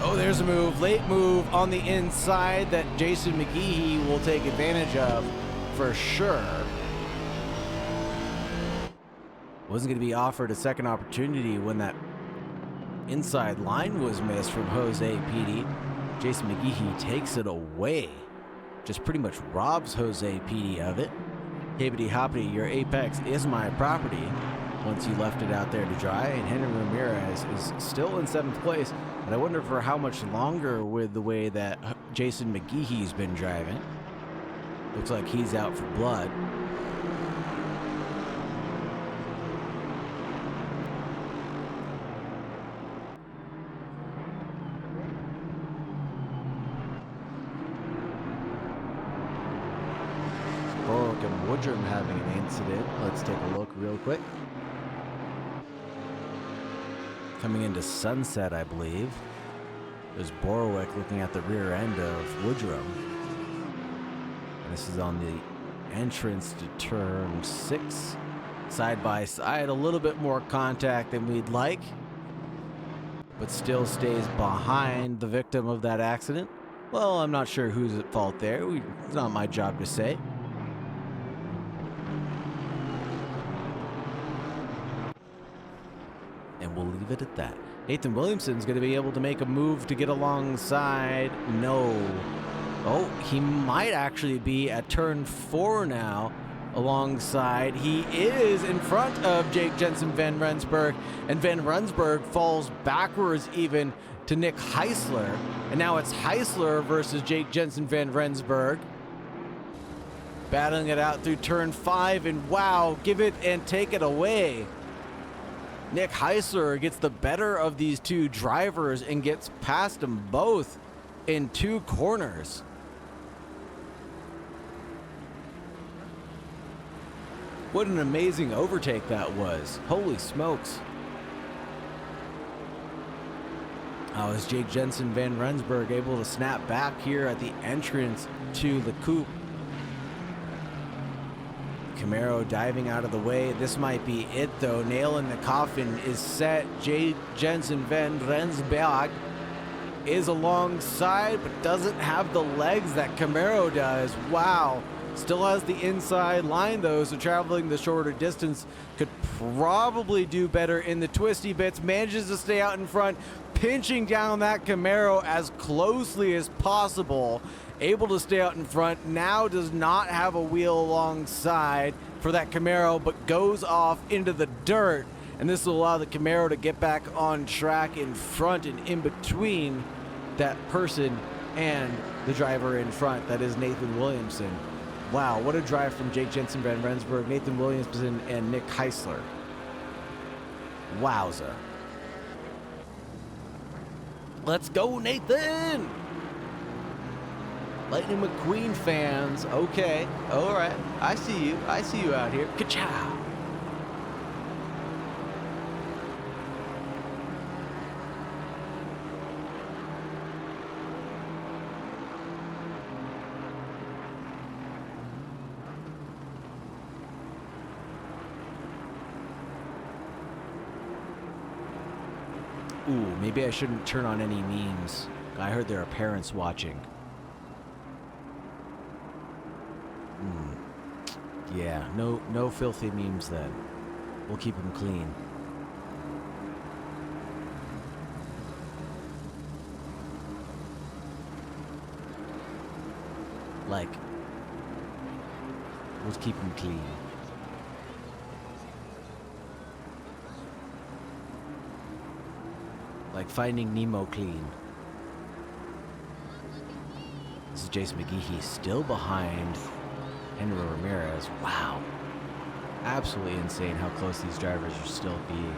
Speaker 2: Oh, there's a move, late move on the inside that Jason McGehee will take advantage of for sure. Wasn't going to be offered a second opportunity when that inside line was missed from Jose Petey. Jason McGehee takes it away. Just pretty much robs Jose Petey of it. Hibbity hoppity, your apex is my property. Once you left it out there to dry, and Henry Ramirez is still in 7th place. But I wonder for how much longer with the way that Jason McGehee's been driving. Looks like he's out for blood. Borwick and Woodrum having an incident. Let's take a look real quick. Coming into Sunset, I believe. There's Borwick looking at the rear end of Woodrum. And this is on the entrance to turn 6. Side by side, a little bit more contact than we'd like, but still stays behind the victim of that accident. Well, I'm not sure who's at fault there. It's not my job to say. And we'll leave it at that. Nathan Williamson's going to be able to make a move to get alongside. No. Oh, he might actually be at turn 4 now alongside. He is in front of Jake Jensen Van Rensburg, and Van Rensburg falls backwards even to Nick Heisler. And now it's Heisler versus Jake Jensen Van Rensburg. Battling it out through turn 5, and wow, give it and take it away. Nick Heisler gets the better of these two drivers and gets past them both in 2 corners. What an amazing overtake that was. Holy smokes. How is Jake Jensen Van Rensburg able to snap back here at the entrance to the coupe? Camaro diving out of the way. This might be it though. Nail in the coffin is set. Jake Jensen Van Rensburg is alongside, but doesn't have the legs that Camaro does. Wow. Still has the inside line though, so traveling the shorter distance could probably do better in the twisty bits. Manages to stay out in front, pinching down that Camaro as closely as possible. Able to stay out in front. Now does not have a wheel alongside for that Camaro, but goes off into the dirt. And this will allow the Camaro to get back on track in front and in between that person and the driver in front. That is Nathan Williamson. Wow, what a drive from Jake Jensen Van Rensburg, Nathan Williamson, and Nick Heisler. Wowza. Let's go, Nathan! Lightning McQueen fans, okay, all right. I see you out here. Ka-chow! Ooh, maybe I shouldn't turn on any memes. I heard there are parents watching. Yeah, no filthy memes then. We'll keep them clean. Like, we'll keep them clean. Like Finding Nemo clean. This is Jason McGehee still behind Henry Ramirez. Wow. Absolutely insane how close these drivers are still being.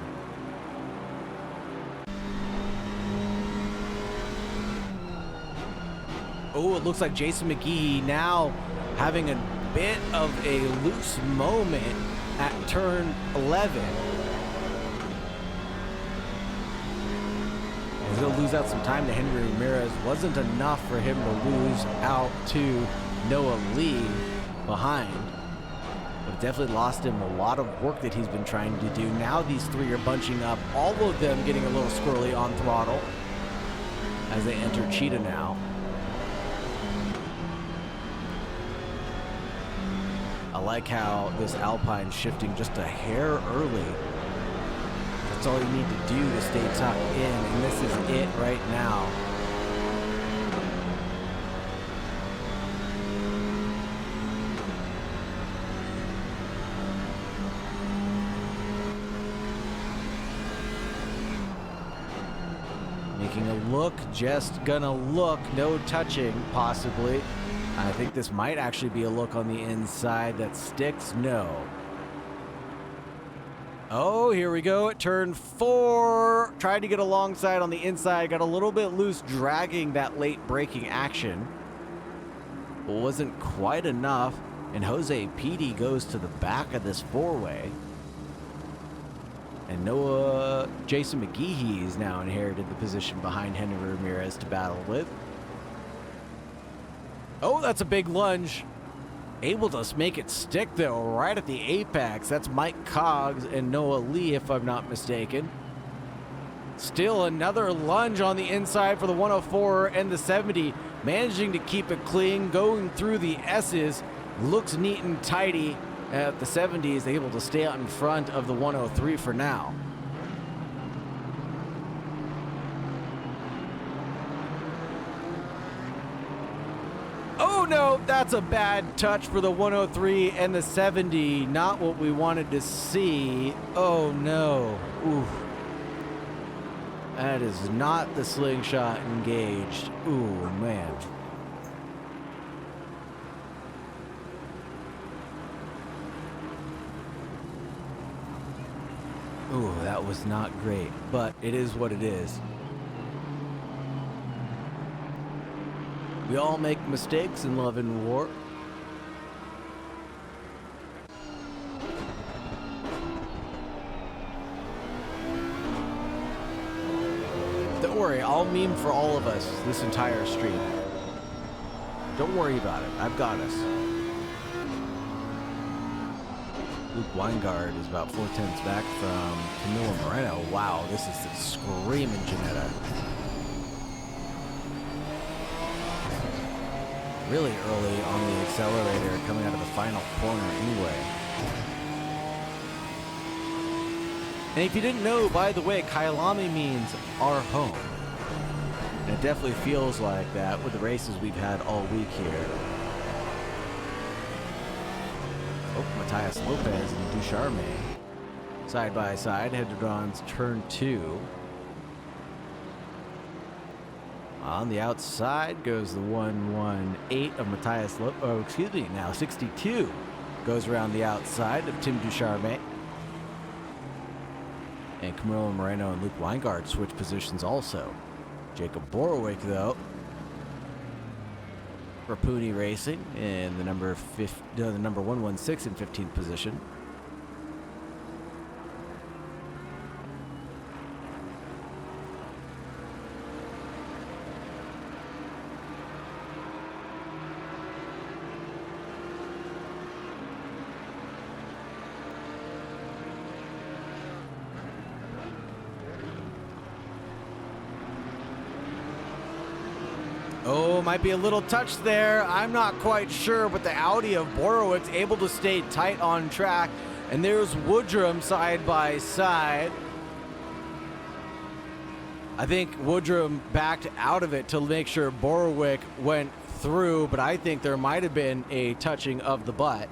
Speaker 2: Oh, it looks like Jason McGee now having a bit of a loose moment at turn 11. He's going to lose out some time to Henry Ramirez. Wasn't enough for him to lose out to Noah Lee behind. But it definitely lost him a lot of work that he's been trying to do. Now these three are bunching up, all of them getting a little squirrely on throttle as they enter Cheetah now. I like how this Alpine's shifting just a hair early. That's all you need to do to stay tucked in, and this is it right now. Making a look, just gonna look, no touching, possibly. I think this might actually be a look on the inside that sticks. No. Oh, here we go at turn 4. Tried to get alongside on the inside. Got a little bit loose, dragging that late braking action. But wasn't quite enough. And Jose Petey goes to the back of this four-way. And Jason McGee's now inherited the position behind Henry Ramirez to battle with. Oh, that's a big lunge. Able to make it stick, though, right at the apex. That's Mike Coggs and Noah Lee, if I'm not mistaken. Still another lunge on the inside for the 104 and the 70. Managing to keep it clean, going through the S's. Looks neat and tidy at the 70s. Able to stay out in front of the 103 for now. Oh no, that's a bad touch for the 103 and the 70. Not what we wanted to see. Oh no. Ooh. That is not the slingshot engaged. Ooh, man. Ooh, that was not great, but it is what it is. We all make mistakes in love and war. Don't worry, I'll meme for all of us this entire stream. Don't worry about it. I've got us. Luke Weingart is about 4/10 back from Camilo Moreno. Wow, this is the screaming Janetta. Really early on the accelerator, coming out of the final corner anyway. And if you didn't know, by the way, Kyalami means our home. And it definitely feels like that with the races we've had all week here. Oh, Matthias Lopez and Ducharme side by side, headed on turn 2. On the outside goes the 118 of Matthias Lopez. Oh, excuse me, now 62 goes around the outside of Tim Ducharme. And Camilo Moreno and Luke Weingart switch positions also. Jacob Borowick, though, Rapuni Racing in the number 116 in 15th position. Oh, might be a little touch there. I'm not quite sure, but the Audi of Borowick's able to stay tight on track. And there's Woodrum side by side. I think Woodrum backed out of it to make sure Borowick went through, but I think there might have been a touching of the butt.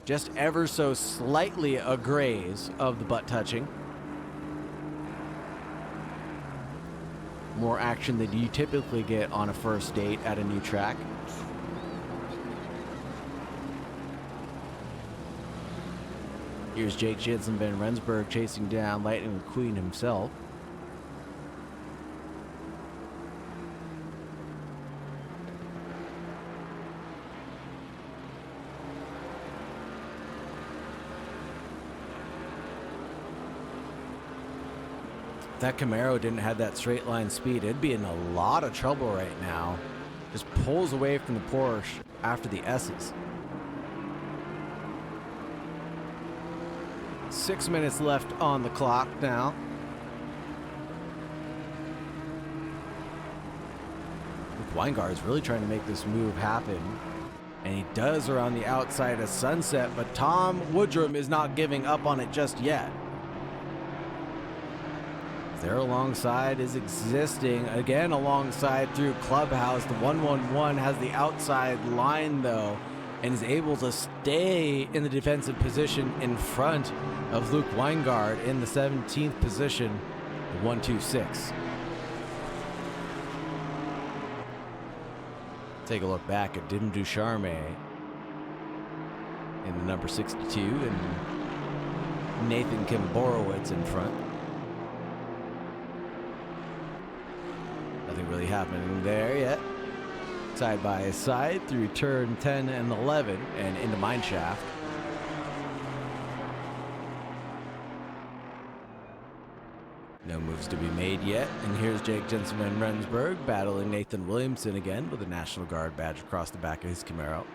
Speaker 2: Just ever so slightly a graze of the butt touching. more action than you typically get on a first date at a new track. Here's Jake Jensen Van Rensburg chasing down Lightning McQueen himself. If that Camaro didn't have that straight line speed, it'd be in a lot of trouble right now. Just pulls away from the Porsche after the S's. 6 minutes left on the clock now. Weingard's really trying to make this move happen. And he does around the outside of Sunset, but Tom Woodrum is not giving up on it just yet. There alongside is existing, again alongside through Clubhouse. The 111 has the outside line though, and is able to stay in the defensive position in front of Luke Weingard in the 17th position, the 126. Take a look back at Dim Ducharme in the number 62 and Nathan Kimborowicz in front. Nothing really happening there yet. Side by side through turn 10 and 11 and into mineshaft. No moves to be made yet. And here's Jake Jensen Van Rensburg battling Nathan Williamson again with a National Guard badge across the back of his Camaro.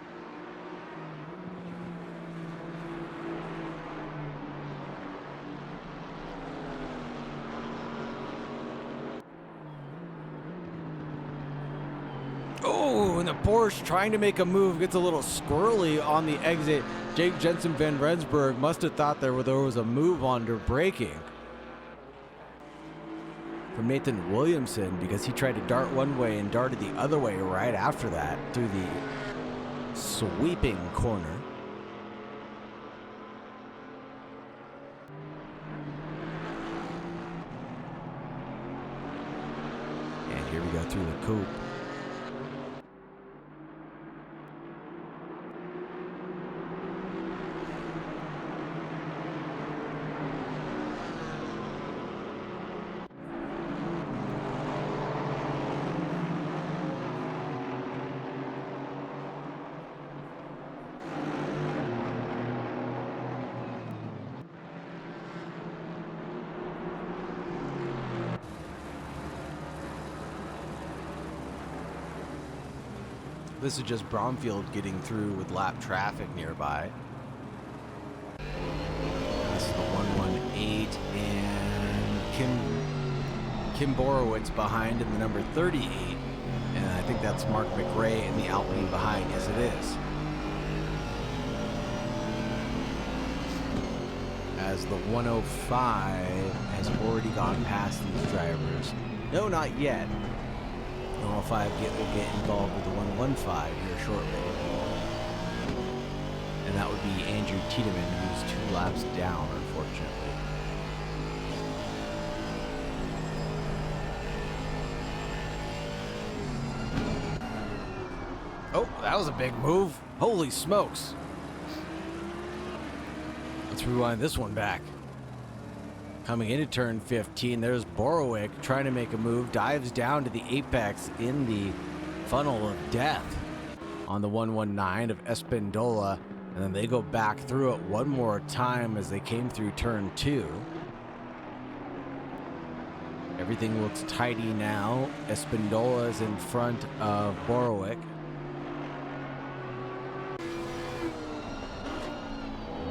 Speaker 2: Oh, and the Porsche trying to make a move gets a little squirrely on the exit. Jake Jensen Van Rensburg must have thought there was a move under braking from Nathan Williamson, because he tried to dart one way and darted the other way right after that through the sweeping corner. And here we go through the coupe. This is just Bromfield getting through with lap traffic nearby. This is the 118 and Kim Borowicz behind in the number 38. And I think that's Mark McRae in the Alpine behind. Yes, it is. As the 105 has already gone past these drivers. No, not yet. 105 will get involved with the 115 here shortly. And that would be Andrew Tiedemann, who's 2 laps down, unfortunately. Oh, that was a big move. Holy smokes. Let's rewind this one back. Coming into turn 15, there's Borowick trying to make a move, dives down to the apex in the funnel of death on the 119 of Espindola, and then they go back through it one more time as they came through turn 2. Everything looks tidy now. Espindola is in front of Borowick.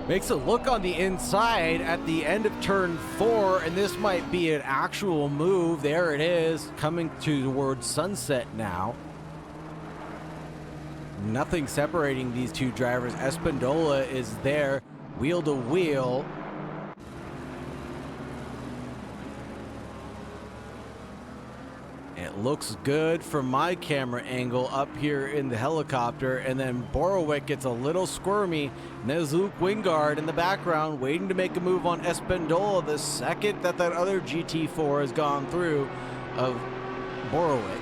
Speaker 2: Makes a look on the inside at the end of turn 4, and this might be an actual move. There it is, coming towards Sunset now. Nothing separating these two drivers. Espindola is there, wheel to wheel. It looks good from my camera angle up here in the helicopter, and then Borowick gets a little squirmy, and there's Luke Wingard in the background waiting to make a move on Espindola the second that other GT4 has gone through of Borowick.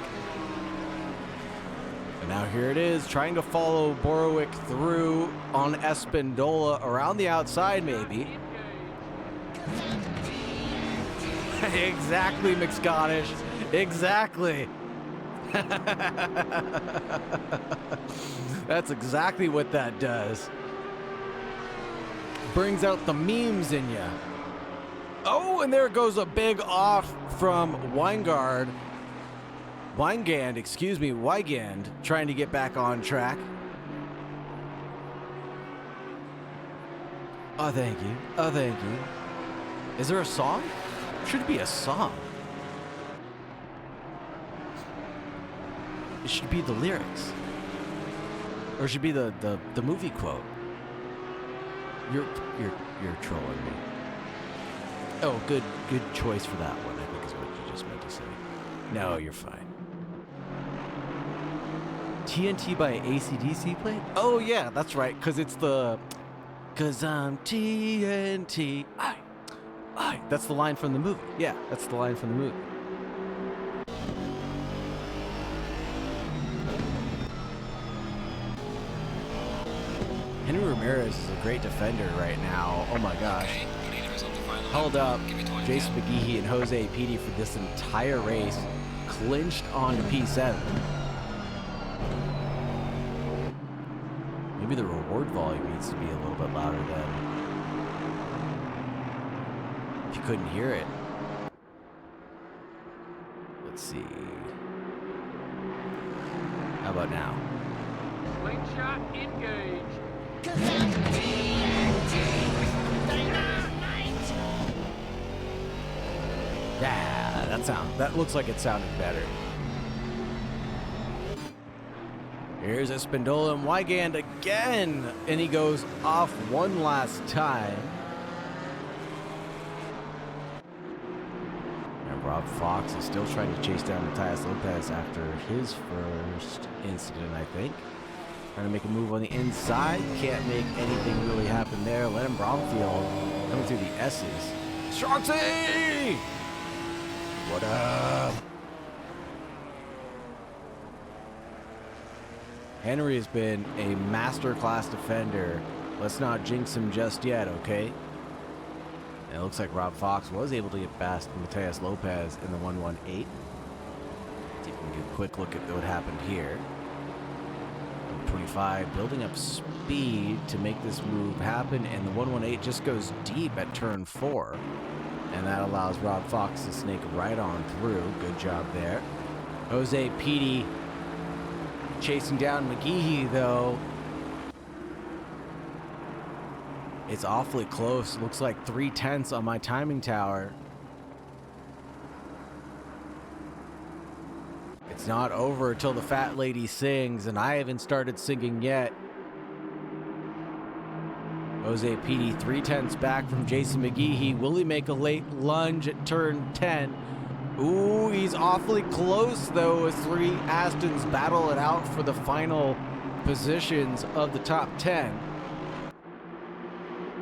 Speaker 2: And now here it is, trying to follow Borowick through on Espindola around the outside, maybe. Exactly, McScottish. Exactly. That's exactly what that does. Brings out the memes in ya. Oh, and there goes a big off from Weingand, trying to get back on track. Oh, thank you. Oh, thank you. Is there a song? Should be a song. It should be the lyrics. Or it should be the movie quote. You're trolling me. Oh, good choice for that one, I think is what you just meant to say. No, you're fine. TNT by AC/DC played? Oh yeah, that's right, because it's the... Cause I'm TNT. That's the line from the movie. Yeah, that's the line from the movie. Henry Ramirez is a great defender right now. Oh my gosh. Held up Jason McGeehee and Jose Petey for this entire race. Clinched onto P7. Maybe the reward volume needs to be a little bit louder then. If you couldn't hear it. Let's see. How about now?
Speaker 3: Lane shot engaged.
Speaker 2: Yeah, that looks like it sounded better. Here's Espindola and Weingand again, and he goes off one last time. And Rob Fox is still trying to chase down Matthias Lopez after his first incident, I think. Trying to make a move on the inside. Can't make anything really happen there. Lennon Bromfield coming through the S's. Sharksy! What up? Henry has been a masterclass defender. Let's not jinx him just yet, okay? And it looks like Rob Fox was able to get past Matthias Lopez in the 118. See if we can get a quick look at what happened here. 25 building up speed to make this move happen, and the 118 just goes deep at turn 4. And that allows Rob Fox to snake right on through. Good job there. Jose Petey chasing down McGeehee, though. It's awfully close. Looks like 3/10 on my timing tower. It's not over until the fat lady sings, and I haven't started singing yet. Jose Petey 3/10 back from Jason McGeehee. Will he make a late lunge at turn 10? Ooh, he's awfully close, though, as three Astons battle it out for the final positions of the top 10.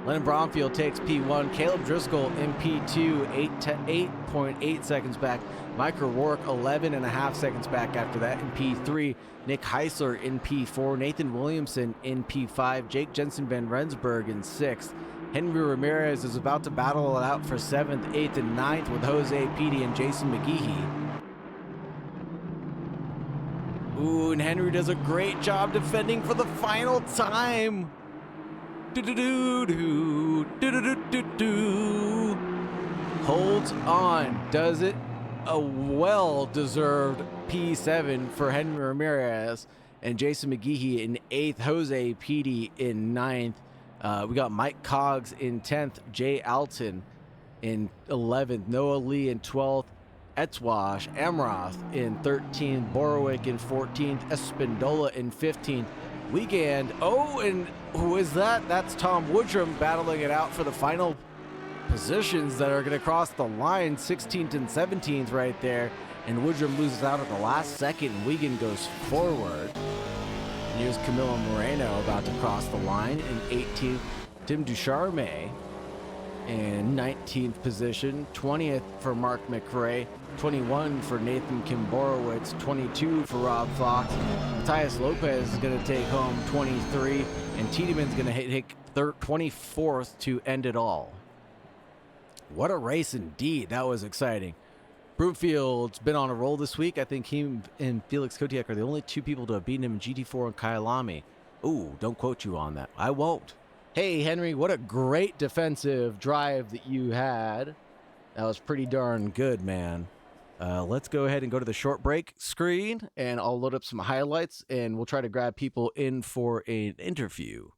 Speaker 2: Lennon Bromfield takes P1. Caleb Driscoll in P2, 8.8 seconds back. Mike O'Rourke, 11.5 seconds back after that in P3. Nick Heisler in P4. Nathan Williamson in P5. Jake Jensen Van Rensburg in 6th. Henry Ramirez is about to battle it out for 7th, 8th, and 9th with Jose Petey and Jason McGeehee. Ooh, and Henry does a great job defending for the final time. Holds on, does it? A well-deserved P7 for Henry Ramirez and Jason McGeehee in 8th, Jose Petey in 9th. We got Mike Coggs in 10th, Jay Alton in 11th, Noah Lee in 12th, Etzwash Amroth in 13th, Borowick in 14th, Espindola in 15th. Weekend. Oh, and who is that? That's Tom Woodrum battling it out for the final positions that are going to cross the line. 16th and 17th right there. And Woodrum loses out at the last second. Wiegand goes forward. And here's Camilo Moreno about to cross the line in 18th. Tim Ducharme in 19th position, 20th for Mark McRae, 21 for Nathan Kimborowicz, 22 for Rob Fox. Matthias Lopez is going to take home 23, and Tiedemann's going to hit 24th to end it all. What a race indeed. That was exciting. Broomfield's been on a roll this week. I think he and Felix Kotiak are the only two people to have beaten him in GT4 and Kyalami. Ooh, don't quote you on that. I won't. Hey, Henry, what a great defensive drive that you had. That was pretty darn good, man. Let's go ahead and go to the short break screen, and I'll load up some highlights, and we'll try to grab people in for an interview.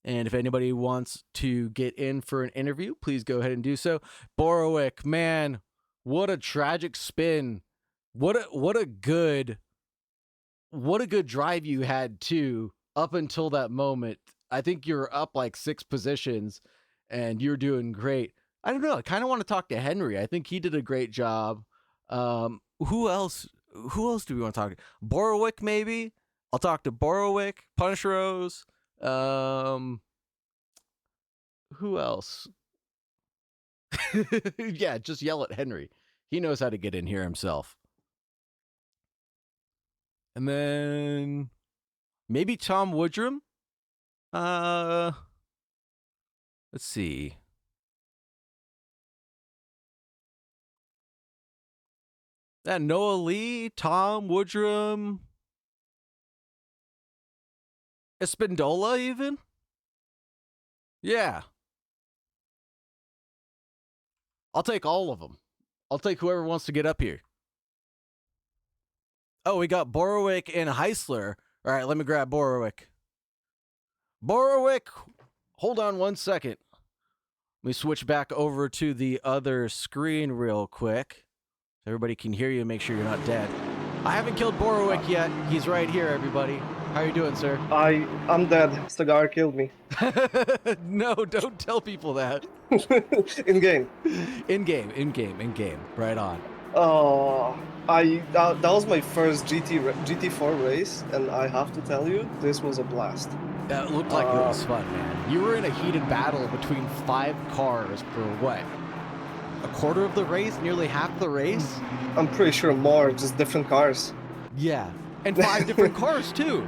Speaker 2: And if anybody wants to get in for an interview, please go ahead and do so. Borowick, man, what a tragic spin. What a good drive you had too, up until that moment. I think you're up like 6 positions and you're doing great. I don't know. I kind of want to talk to Henry. I think he did a great job. Who else do we want to talk to? Borowick, maybe? I'll talk to Borowick, Punish Rose. Who else? Yeah, just yell at Henry. He knows how to get in here himself. And then maybe Tom Woodrum. Let's see. That Noah Lee, Tom Woodrum, Espindola even? Yeah. I'll take all of them. I'll take whoever wants to get up here. Oh, we got Borowick and Heisler. All right, let me grab Borowick. Borowick, hold on one second. Let me switch back over to the other screen real quick. So everybody can hear you and make sure you're not dead. I haven't killed Borowick yet. He's right here, everybody. How are you doing, sir?
Speaker 4: I'm dead. Cigar killed me.
Speaker 2: No, don't tell people that.
Speaker 4: In game.
Speaker 2: In game. Right on.
Speaker 4: Oh, that was my first GT4 race, and I have to tell you, this was a blast.
Speaker 2: That looked like it was fun, man. You were in a heated battle between 5 cars for what? A quarter of the race? Nearly half the race?
Speaker 4: I'm pretty sure more, just different cars.
Speaker 2: Yeah, and 5 different cars too.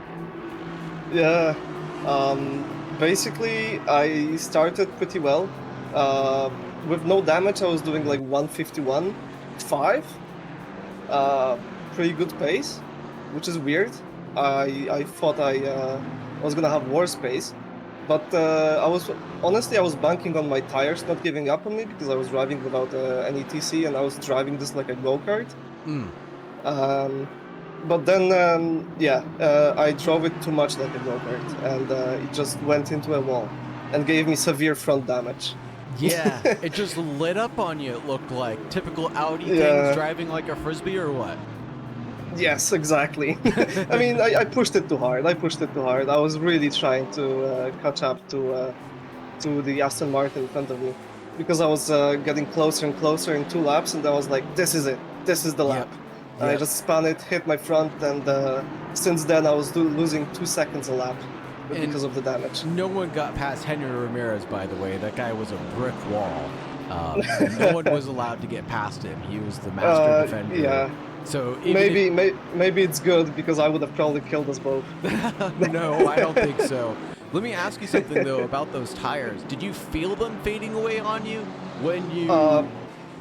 Speaker 4: Yeah. Basically, I started pretty well. With no damage, I was doing like 151.5. Pretty good pace, which is weird. I thought I was gonna have worse pace, but I was banking on my tires not giving up on me because I was driving without any TC and I was driving this like a go-kart. But then, I drove it too much like a go-kart, and it just went into a wall and gave me severe front damage.
Speaker 2: Yeah, it just lit up on you, it looked like. Typical Audi things, driving like a Frisbee or what?
Speaker 4: Yes, exactly. I mean, I pushed it too hard. I was really trying to catch up to the Aston Martin in front of me, because I was getting closer and closer in 2 laps, and I was like, this is it. This is the lap.
Speaker 2: Yep.
Speaker 4: I just spun it, hit my front, and since then I was losing 2 seconds a lap because of the damage.
Speaker 2: No one got past Henry Ramirez, by the way. That guy was a brick wall. No one was allowed to get past him. He was the master defender.
Speaker 4: Yeah.
Speaker 2: So
Speaker 4: maybe it's good, because I would have probably killed us both.
Speaker 2: No, I don't think so. Let me ask you something though about those tires. Did you feel them fading away on you when you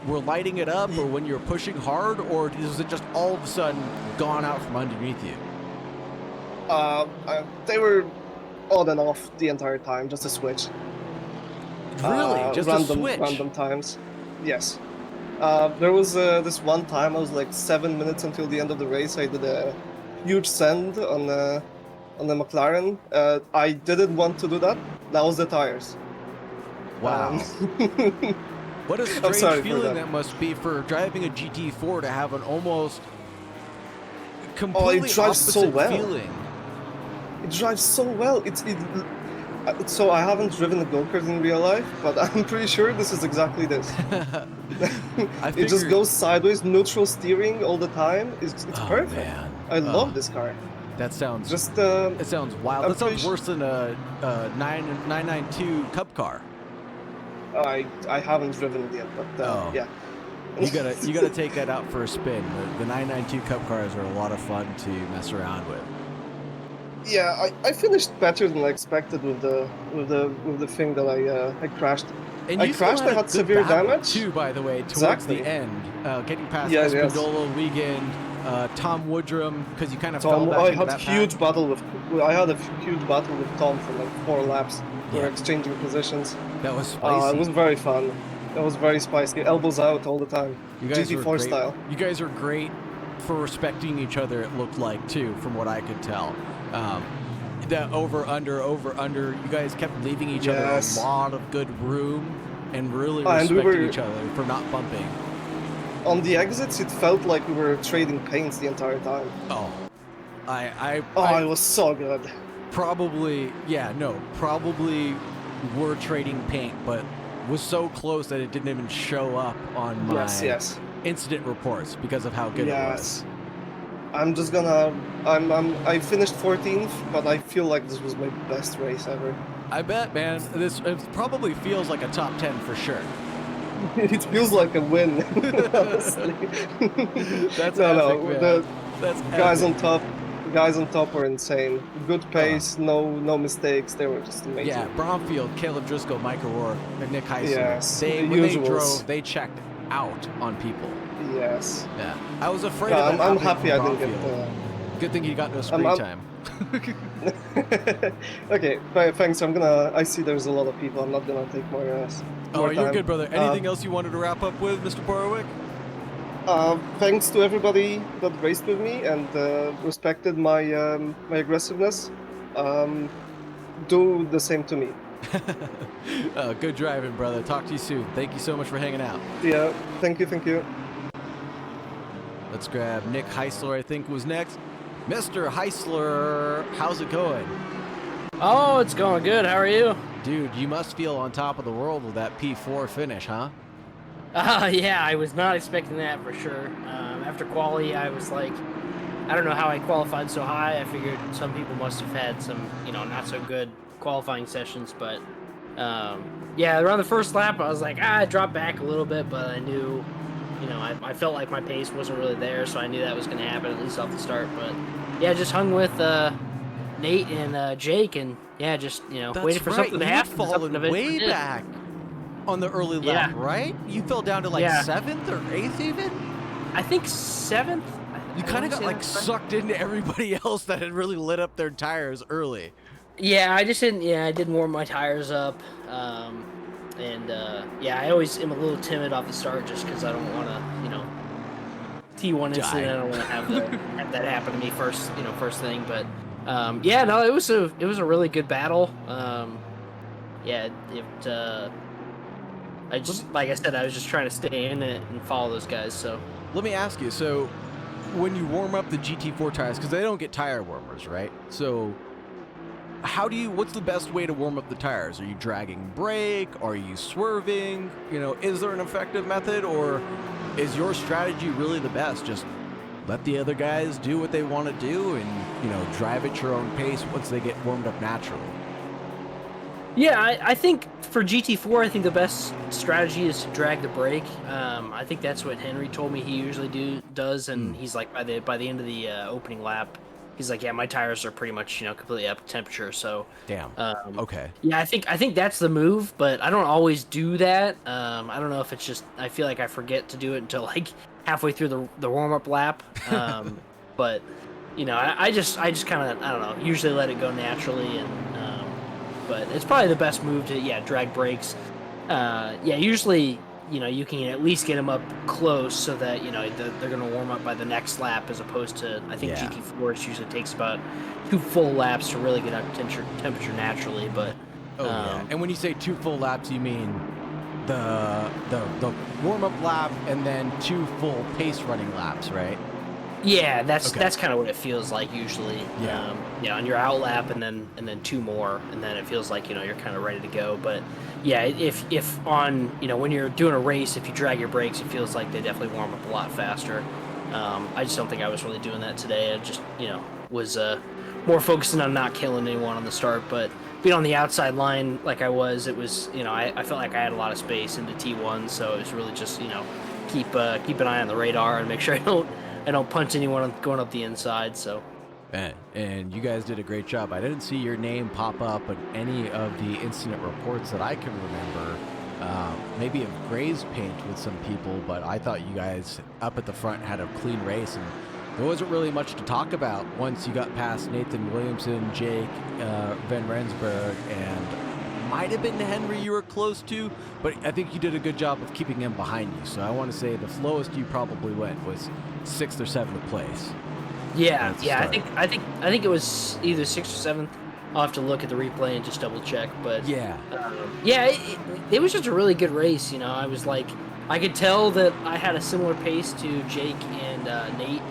Speaker 2: were lighting it up, or when you were pushing hard, or was it just all of a sudden gone out from underneath you?
Speaker 4: They were on and off the entire time, just a switch.
Speaker 2: Really? Just a switch?
Speaker 4: Random times. Yes. There was this one time, I was like 7 minutes until the end of the race. I did a huge send on the McLaren. I didn't want to do that. That was the tires.
Speaker 2: Wow. What a strange feeling that must be for driving a GT4 to have an almost completely
Speaker 4: it drives so well.
Speaker 2: feeling.
Speaker 4: It drives so well. So I haven't driven a go-kart in real life, but I'm pretty sure this is exactly this. It just goes sideways, neutral steering all the time. It's perfect.
Speaker 2: Man.
Speaker 4: I love this car.
Speaker 2: That sounds
Speaker 4: Just
Speaker 2: it sounds wild.
Speaker 4: I'm
Speaker 2: That sounds
Speaker 4: pretty
Speaker 2: worse than a 992 Cup car.
Speaker 4: I haven't driven it yet, but
Speaker 2: Oh.
Speaker 4: yeah.
Speaker 2: You gotta take that out for a spin. The 992 Cup cars are a lot of fun to mess around with.
Speaker 4: Yeah, I finished better than I expected with the thing that I crashed.
Speaker 2: And
Speaker 4: I
Speaker 2: you still
Speaker 4: crashed. I
Speaker 2: a
Speaker 4: had
Speaker 2: good
Speaker 4: severe
Speaker 2: battle,
Speaker 4: damage.
Speaker 2: too, by the way, towards
Speaker 4: Exactly.
Speaker 2: the end, getting past
Speaker 4: Yes, yes.
Speaker 2: Espindola, Wiegand, Tom Woodrum, because you kind of fell
Speaker 4: Tom,
Speaker 2: back
Speaker 4: I
Speaker 2: into
Speaker 4: had
Speaker 2: that
Speaker 4: huge
Speaker 2: pack.
Speaker 4: battle with. I had a huge battle with Tom for like 4 laps. We were
Speaker 2: Yeah.
Speaker 4: exchanging positions.
Speaker 2: That was spicy.
Speaker 4: It was very fun. It was very spicy. Elbows out all the time.
Speaker 2: You guys were
Speaker 4: GT4
Speaker 2: great.
Speaker 4: style.
Speaker 2: You guys are great for respecting each other. It looked like too, from what I could tell. The over under. You guys kept leaving each other
Speaker 4: Yes.
Speaker 2: a lot of good room, and really
Speaker 4: And we
Speaker 2: respecting
Speaker 4: were-
Speaker 2: each other for not bumping.
Speaker 4: On the exits, it felt like we were trading paints the entire time.
Speaker 2: Oh, I
Speaker 4: It was so good.
Speaker 2: probably were trading paint, but was so close that it didn't even show up on my
Speaker 4: Yes.
Speaker 2: incident reports because of how good it was.
Speaker 4: Yes. I'm just gonna. I finished 14th, but I feel like this was my best race ever.
Speaker 2: I bet, man. It probably feels like a top 10 for sure.
Speaker 4: It feels like a win, honestly.
Speaker 2: That's
Speaker 4: no,
Speaker 2: epic, man.
Speaker 4: the
Speaker 2: That's
Speaker 4: guys
Speaker 2: epic.
Speaker 4: on top. Guys on top were insane. Good pace, no mistakes. They were just amazing.
Speaker 2: Yeah, Bromfield, Caleb Driscoll, Mike O'Rourke, and Nick Heisler.
Speaker 4: Yes,
Speaker 2: They
Speaker 4: the
Speaker 2: when they
Speaker 4: usuals.
Speaker 2: drove, they checked out on people.
Speaker 4: Yes.
Speaker 2: Yeah, I was afraid
Speaker 4: Yeah,
Speaker 2: of that
Speaker 4: I'm
Speaker 2: happening
Speaker 4: happy I
Speaker 2: from
Speaker 4: didn't get.
Speaker 2: Bromfield. Good thing he got no screen
Speaker 4: I'm-
Speaker 2: time.
Speaker 4: Okay, thanks. I see there's a lot of people. I'm not gonna take more.
Speaker 2: Oh,
Speaker 4: more
Speaker 2: you're
Speaker 4: time.
Speaker 2: good, brother. Anything else you wanted to wrap up with, Mr. Borowick?
Speaker 4: Thanks to everybody that raced with me and respected my my aggressiveness. Do the same to me.
Speaker 2: Good driving, brother. Talk to you soon. Thank you so much for hanging out.
Speaker 4: Yeah. Thank you.
Speaker 2: Let's grab Nick Heisler, I think, was next. Mr. Heisler, how's it going?
Speaker 5: Oh, it's going good. How are you?
Speaker 2: Dude, you must feel on top of the world with that P4 finish, huh?
Speaker 5: Yeah, I was not expecting that for sure. After quali, I was like, I don't know how I qualified so high. I figured some people must have had some, not so good qualifying sessions. But yeah, around the first lap, I was like, I dropped back a little bit, but I knew, I felt like my pace wasn't really there, so I knew that was going to happen at least off the start. But yeah, just hung with Nate and Jake, and yeah, just waited for something to happen.
Speaker 2: You'd fallen
Speaker 5: something
Speaker 2: way
Speaker 5: eventually did.
Speaker 2: back on the early lap, right? You fell down to like
Speaker 5: Yeah.
Speaker 2: 7th or 8th even?
Speaker 5: I think 7th.
Speaker 2: You kind of got like sucked into everybody else that had really lit up their tires early.
Speaker 5: Yeah, I just didn't. Yeah, I didn't warm my tires up, yeah, I always am a little timid off the start just because I don't want to, T1 incident. I don't want to have that happen to me first, first thing. But yeah, no, it was a really good battle. Yeah, I just like I said, I was just trying to stay in it and follow those guys. So
Speaker 2: Let me ask you, so when you warm up the GT4 tires, because they don't get tire warmers, right? So what's the best way to warm up the tires? Are you dragging brake? Are you swerving? Is there an effective method, or is your strategy really the best? Just let the other guys do what they want to do and, drive at your own pace once they get warmed up naturally.
Speaker 5: yeah, I think for GT4, I think the best strategy is to drag the brake. I think that's what Henry told me he usually does, and he's like by the end of the opening lap, he's like, yeah, my tires are pretty much completely up to temperature. So
Speaker 2: Damn. Okay.
Speaker 5: yeah, I think that's the move, but I don't always do that. I don't know if it's just I feel like I forget to do it until like halfway through the warm up lap. But I just kind of I don't know, usually let it go naturally, and but it's probably the best move to drag brakes. Yeah, usually you can at least get them up close so that they're going to warm up by the next lap, as opposed to I think GT4 it usually takes about 2 full laps to really get up temperature naturally. But
Speaker 2: yeah. And when you say 2 full laps, you mean the warm up lap and then 2 full pace running laps, right?
Speaker 5: yeah, that's
Speaker 2: Okay.
Speaker 5: that's kind of what it feels like usually.
Speaker 2: Yeah.
Speaker 5: On your out lap and then 2 more, and then it feels like you're kind of ready to go. But yeah, if on when you're doing a race, if you drag your brakes, it feels like they definitely warm up a lot faster. I just don't think I was really doing that today. I just was more focusing on not killing anyone on the start. But being on the outside line like I was, it was, I felt like I had a lot of space into T1, so it was really just, keep an eye on the radar and make sure I don't punch anyone going up the inside. So.
Speaker 2: And you guys did a great job. I didn't see your name pop up in any of the incident reports that I can remember. Maybe of grazed paint with some people, but I thought you guys up at the front had a clean race, and there wasn't really much to talk about once you got past Nathan Williamson, Jake, Van Rensburg, and might have been Henry you were close to, but I think you did a good job of keeping him behind you. So I want to say the slowest you probably went was 6th or 7th place.
Speaker 5: Yeah. I think it was either 6th or 7th. I'll have to look at the replay and just double check. But it was just a really good race. I was like, I could tell that I had a similar pace to Jake and Nate.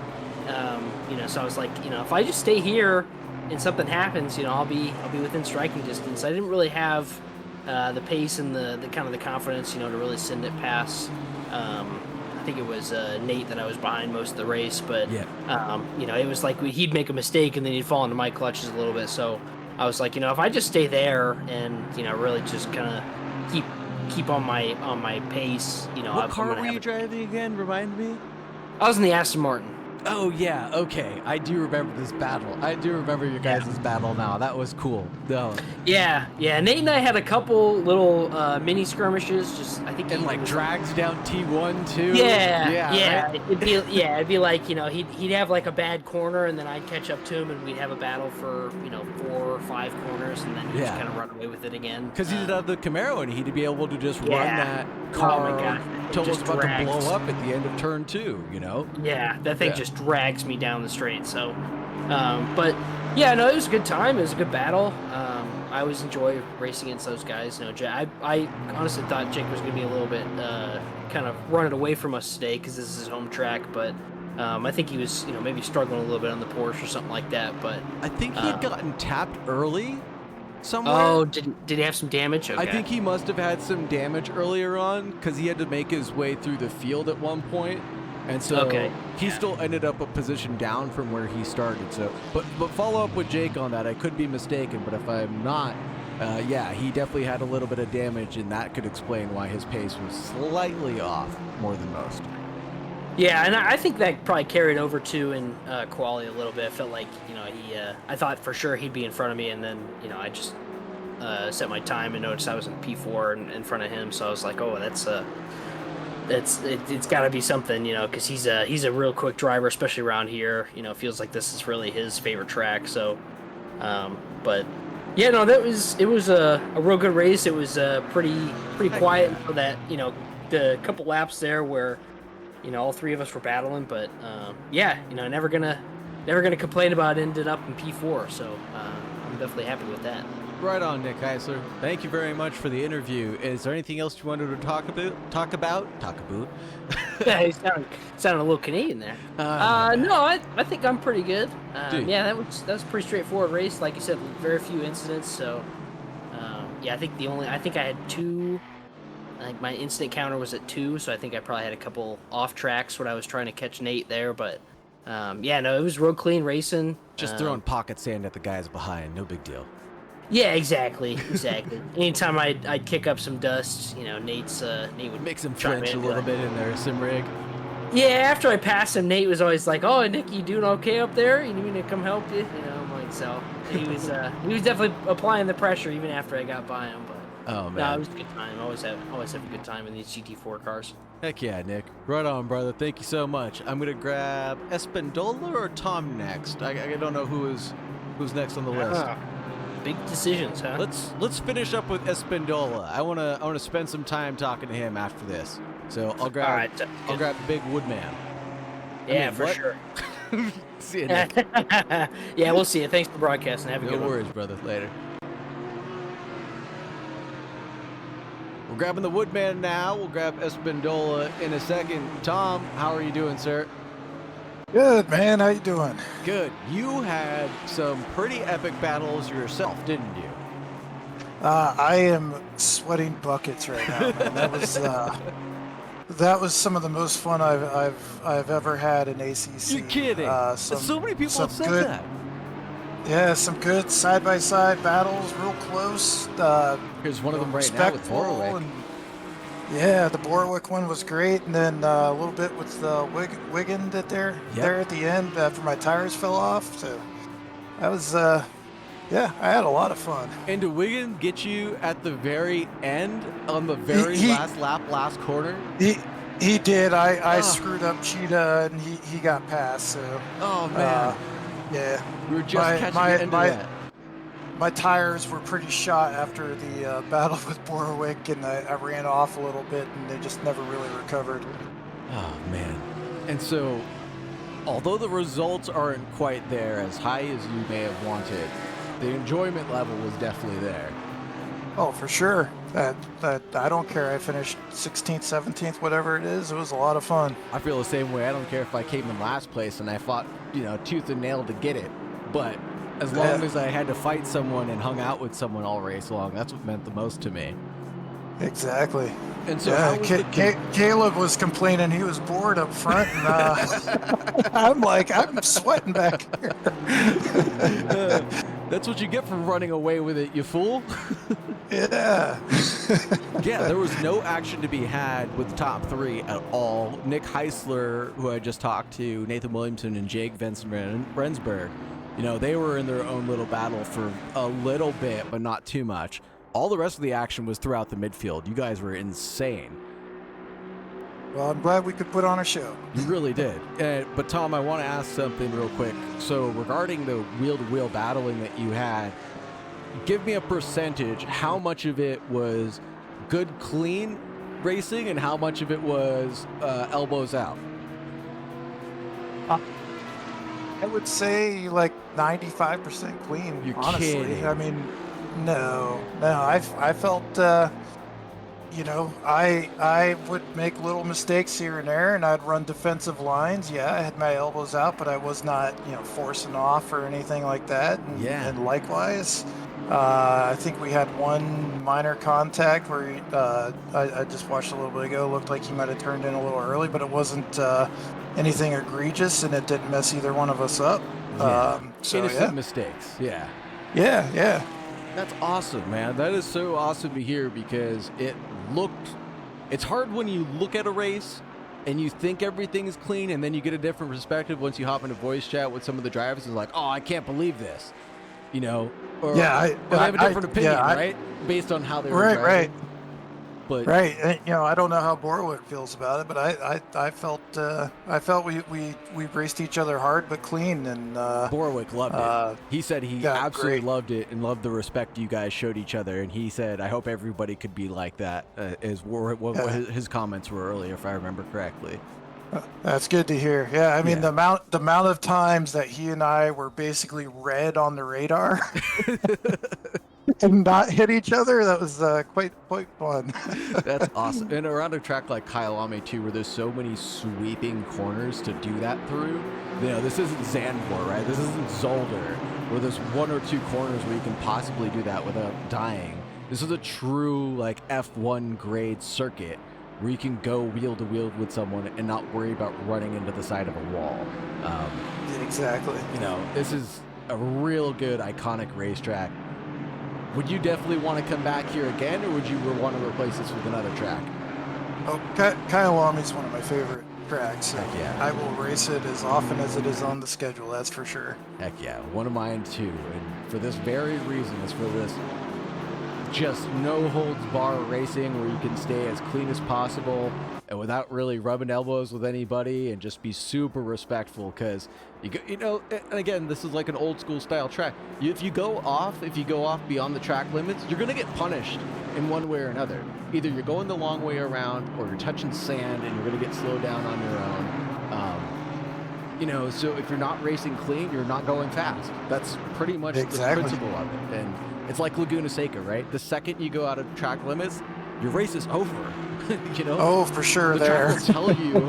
Speaker 5: So I was like, if I just stay here and something happens, I'll be within striking distance. I didn't really have the pace and the kind of the confidence, to really send it past. I think it was Nate that I was behind most of the race, but it was like he'd make a mistake and then he'd fall into my clutches a little bit. So I was like, if I just stay there and really just kind of keep on my pace,
Speaker 2: What car were you driving again? Remind me.
Speaker 5: I was in the Aston Martin.
Speaker 2: Oh yeah, okay. I do remember this battle. I do remember your guys' battle now. That was cool. No.
Speaker 5: Yeah. Nate and I had a couple little mini skirmishes. Just I think
Speaker 2: and like drags down T1 too.
Speaker 5: Yeah.
Speaker 2: Right?
Speaker 5: It'd be like he'd have like a bad corner and then I'd catch up to him and we'd have a battle for 4 or 5 corners and then he'd just kind of run away with it again.
Speaker 2: Because he'd have the Camaro and he'd be able to just run that car till it's about to blow up at the end of turn 2.
Speaker 5: Yeah, that thing just drags me down the straight. So, but yeah, no, it was a good time. It was a good battle. I always enjoy racing against those guys. I honestly thought Jake was going to be a little bit kind of running away from us today because this is his home track, but I think he was maybe struggling a little bit on the Porsche or something like that. But
Speaker 2: I think he had gotten tapped early somewhere.
Speaker 5: Oh, did he have some damage? Okay.
Speaker 2: I think he must have had some damage earlier on because he had to make his way through the field at one point. And so he still ended up a position down from where he started. So, but follow up with Jake on that. I could be mistaken, but if I'm not, he definitely had a little bit of damage, and that could explain why his pace was slightly off more than most.
Speaker 5: Yeah, and I think that probably carried over too in quality a little bit. I felt like I thought for sure he'd be in front of me, and then I just set my time and noticed I was in P4 in front of him. So I was like, oh, it's got to be something, because he's a real quick driver, especially around here. Feels like this is really his favorite track. So, but yeah, no, it was a real good race. It was pretty quiet until that the couple laps there where all 3 of us were battling. But never gonna complain about it. Ended up in P4, so I'm definitely happy with that.
Speaker 2: Right on, Nick Heisler. Thank you very much for the interview. Is there anything else you wanted to talk about?
Speaker 5: Yeah, you sounded a little Canadian there. No, I think I'm pretty good. That was a pretty straightforward race. Like you said, very few incidents. So, I think I had 2. I think my incident counter was at 2, so I think I probably had a couple off tracks when I was trying to catch Nate there. But it was real clean racing.
Speaker 2: Just throwing pocket sand at the guys behind, no big deal.
Speaker 5: Yeah, exactly. Anytime I'd kick up some dust, Nate would
Speaker 2: makes him flinch a little bit in their sim rig.
Speaker 5: Yeah, after I passed him, Nate was always like, "Oh, Nick, you doing okay up there? You need me to come help you?" I'm like, so he was definitely applying the pressure even after I got by him. But
Speaker 2: oh man,
Speaker 5: no, it was a good time. Always have a good time in these GT4 cars.
Speaker 2: Heck yeah, Nick. Right on, brother. Thank you so much. I'm gonna grab Espendola or Tom next. I don't know who's next on the list.
Speaker 5: Big decisions, huh?
Speaker 2: Let's finish up with Espendola. I wanna spend some time talking to him after this. So I'll grab Big Woodman.
Speaker 5: Yeah, for sure.
Speaker 2: See you, Nick.
Speaker 5: Yeah, we'll see you. Thanks for broadcasting. Have a good one.
Speaker 2: No worries, brother. Later. We're grabbing the Woodman now. We'll grab Espendola in a second. Tom, how are you doing, sir?
Speaker 6: Good, man. How you doing?
Speaker 2: Good. You had some pretty epic battles yourself, didn't you?
Speaker 6: I am sweating buckets right now, man. That was some of the most fun I've ever had in ACC.
Speaker 2: You're kidding. So many people have said that.
Speaker 6: Yeah, some good side-by-side battles, real close.
Speaker 2: Here's one of
Speaker 6: you
Speaker 2: them
Speaker 6: know,
Speaker 2: right now with
Speaker 6: respectful
Speaker 2: Borwick.
Speaker 6: and yeah, the Borwick one was great, and then a little bit with Wigan there at the end after my tires fell off. So that was yeah, I had a lot of fun.
Speaker 2: And did Wiggins get you at the very end on the
Speaker 6: He
Speaker 2: very
Speaker 6: he
Speaker 2: last lap, last corner?
Speaker 6: he, he did. I
Speaker 2: Ah.
Speaker 6: screwed up Cheetah, and he got past. So
Speaker 2: Oh man,
Speaker 6: yeah,
Speaker 2: we were just catching the end of that.
Speaker 6: my tires were pretty shot after the battle with Borwick, and I ran off a little bit, and they just never really recovered.
Speaker 2: Oh man. And so, although the results aren't quite there as high as you may have wanted, the enjoyment level was definitely there.
Speaker 6: Oh, for sure. That I don't care. I finished 16th, 17th, whatever it is. It was a lot of fun.
Speaker 2: I feel the same way. I don't care if I came in last place and I fought, tooth and nail to get it. But as long as I had to fight someone and hung out with someone all race long, that's what meant the most to me.
Speaker 6: Exactly.
Speaker 2: And so how was
Speaker 6: Caleb was complaining he was bored up front, and I'm like, I'm sweating back here.
Speaker 2: That's what you get for running away with it, you fool.
Speaker 6: Yeah.
Speaker 2: Yeah, there was no action to be had with the top three at all. Nick Heisler, who I just talked to, Nathan Williamson, and Jake Vincent Rensburg, they were in their own little battle for a little bit, but not too much. All the rest of the action was throughout the midfield. You guys were insane.
Speaker 6: Well, I'm glad we could put on a show.
Speaker 2: You really did. But Tom, I want to ask something real quick. So regarding the wheel-to-wheel battling that you had, give me a percentage. How much of it was good, clean racing, and how much of it was elbows out?
Speaker 6: I would say like 95% clean.
Speaker 2: You're
Speaker 6: honestly.
Speaker 2: kidding.
Speaker 6: I mean, no. I felt, I would make little mistakes here and there, and I'd run defensive lines. Yeah, I had my elbows out, but I was not, forcing off or anything like that. And,
Speaker 2: Yeah.
Speaker 6: And likewise, I think we had one minor contact where I just watched a little bit ago. It looked like he might have turned in a little early, but it wasn't anything egregious, and it didn't mess either one of us up.
Speaker 2: Yeah.
Speaker 6: So
Speaker 2: Innocent mistakes. Yeah.
Speaker 6: Yeah.
Speaker 2: That's awesome, man. That is so awesome to hear because it's hard when you look at a race and you think everything is clean and then you get a different perspective once you hop into voice chat with some of the drivers. It's like, oh, I can't believe this, or they have a different opinion, right? Based on how they were driving.
Speaker 6: Right.
Speaker 2: But
Speaker 6: Right, and, I don't know how Borwick feels about it, but I felt we raced each other hard but clean, and
Speaker 2: Borwick loved it. He said he
Speaker 6: yeah,
Speaker 2: absolutely
Speaker 6: great.
Speaker 2: loved it and loved the respect you guys showed each other. And he said, I hope everybody could be like that, what his comments were earlier, if I remember correctly.
Speaker 6: That's good to hear. Yeah, I mean
Speaker 2: Yeah.
Speaker 6: the amount of times that he and I were basically red on the radar and not hit each other, that was quite fun.
Speaker 2: That's awesome. And around a track like Kyalami too, where there's so many sweeping corners to do that through. This isn't Zandvoort, right? This isn't Zolder, where there's one or two corners where you can possibly do that without dying. This is a true like F1 grade circuit where you can go wheel to wheel with someone and not worry about running into the side of a wall.
Speaker 6: Exactly.
Speaker 2: This is a real good iconic racetrack. Would you definitely want to come back here again, or would you want to replace this with another track?
Speaker 6: Oh, Kyalami is one of my favorite tracks. So
Speaker 2: Heck yeah.
Speaker 6: I will race it as often as it is on the schedule. That's for sure.
Speaker 2: Heck yeah, one of mine too. And for this very reason, is for this just no holds bar racing where you can stay as clean as possible and without really rubbing elbows with anybody and just be super respectful. Because and again, this is like an old school style track. If you go off beyond the track limits, you're gonna get punished in one way or another. Either you're going the long way around, or you're touching sand and you're gonna get slowed down on your own. So if you're not racing clean, you're not going fast. That's pretty much
Speaker 6: Exactly.
Speaker 2: the principle of it. And it's like Laguna Seca, right? The second you go out of track limits, your race is over.
Speaker 6: Oh, for sure.
Speaker 2: The
Speaker 6: There.
Speaker 2: track will tell you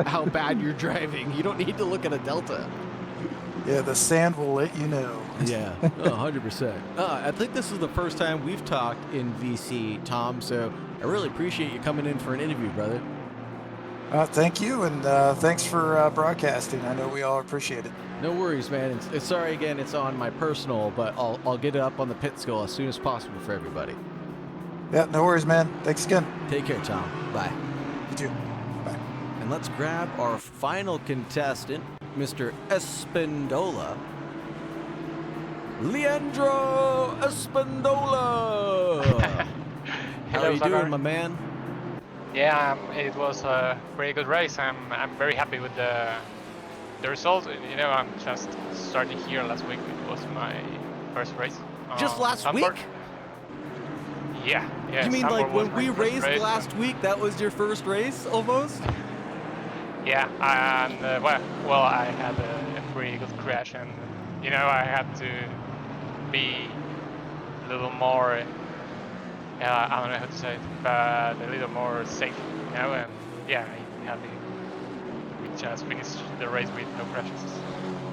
Speaker 2: how bad you're driving. You don't need to look at a delta.
Speaker 6: Yeah, the sand will let you know.
Speaker 2: Yeah, 100%. I think this is the first time we've talked in VC, Tom. So I really appreciate you coming in for an interview, brother.
Speaker 6: Thank you, and thanks for broadcasting. I know we all appreciate it.
Speaker 2: No worries, man. It's sorry again. It's on my personal, but I'll get it up on the pit skill as soon as possible for everybody.
Speaker 6: Yeah, no worries, man. Thanks again.
Speaker 2: Take care, Tom. Bye.
Speaker 6: You too. Bye.
Speaker 2: And let's grab our final contestant, Mr. Espindola. Leandro Espindola! How are you doing, my man?
Speaker 7: Yeah, it was a pretty good race. I'm very happy with the results. You know, I'm just starting here last week. It was my first race.
Speaker 2: Just last
Speaker 7: Zandvoort.
Speaker 2: week?
Speaker 7: Yeah.
Speaker 2: You mean
Speaker 7: Zandvoort
Speaker 2: like
Speaker 7: was
Speaker 2: when
Speaker 7: my
Speaker 2: we
Speaker 7: first
Speaker 2: raced
Speaker 7: race.
Speaker 2: last week, that was your first race almost?
Speaker 7: Yeah, and well, I had a pretty good crash, and you know, I had to be a little more. I don't know how to say it, but a little more safe, you know, and yeah, I'm happy. We just finished the race with no crashes.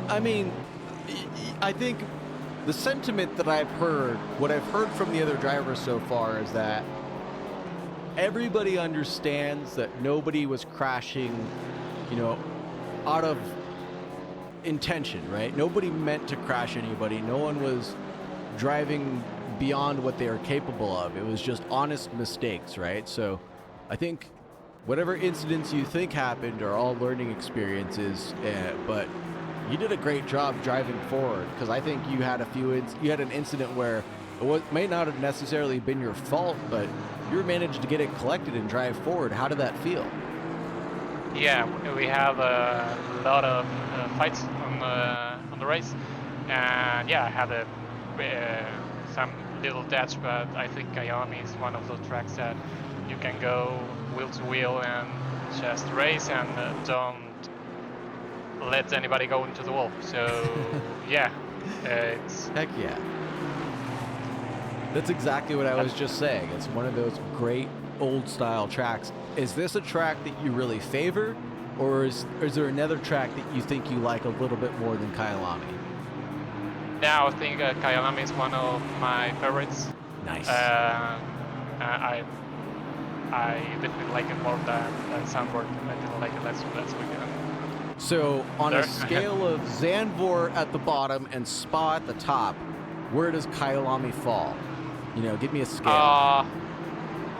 Speaker 2: I mean, I think the sentiment that I've heard, what I've heard from the other drivers so far is that everybody understands that nobody was crashing, you know, out of intention, right? Nobody meant to crash anybody. No one was driving beyond what they are capable of. It was just honest mistakes, right? So I think whatever incidents you think happened are all learning experiences, but you did a great job driving forward, because I think you had you had an incident where it may not have necessarily been your fault, but you managed to get it collected and drive forward. How did that feel?
Speaker 7: Yeah, we have a lot of fights on the race, and yeah, I had some little deaths, but I think Kyalami is one of those tracks that you can go wheel to wheel and just race and don't let anybody go into the wall. So yeah, it's
Speaker 2: Heck yeah. That's exactly what I was just saying. It's one of those great old style tracks. Is this a track that you really favor, or is there another track that you think you like a little bit more than Kyalami?
Speaker 7: now I think Kyalami is one of my favorites.
Speaker 2: Nice.
Speaker 7: I definitely like it more than Zandvoort. I didn't like it last weekend.
Speaker 2: So on a
Speaker 7: There.
Speaker 2: scale of Zandvoort at the bottom and Spa at the top, where does Kyalami fall? You know, give me a scale.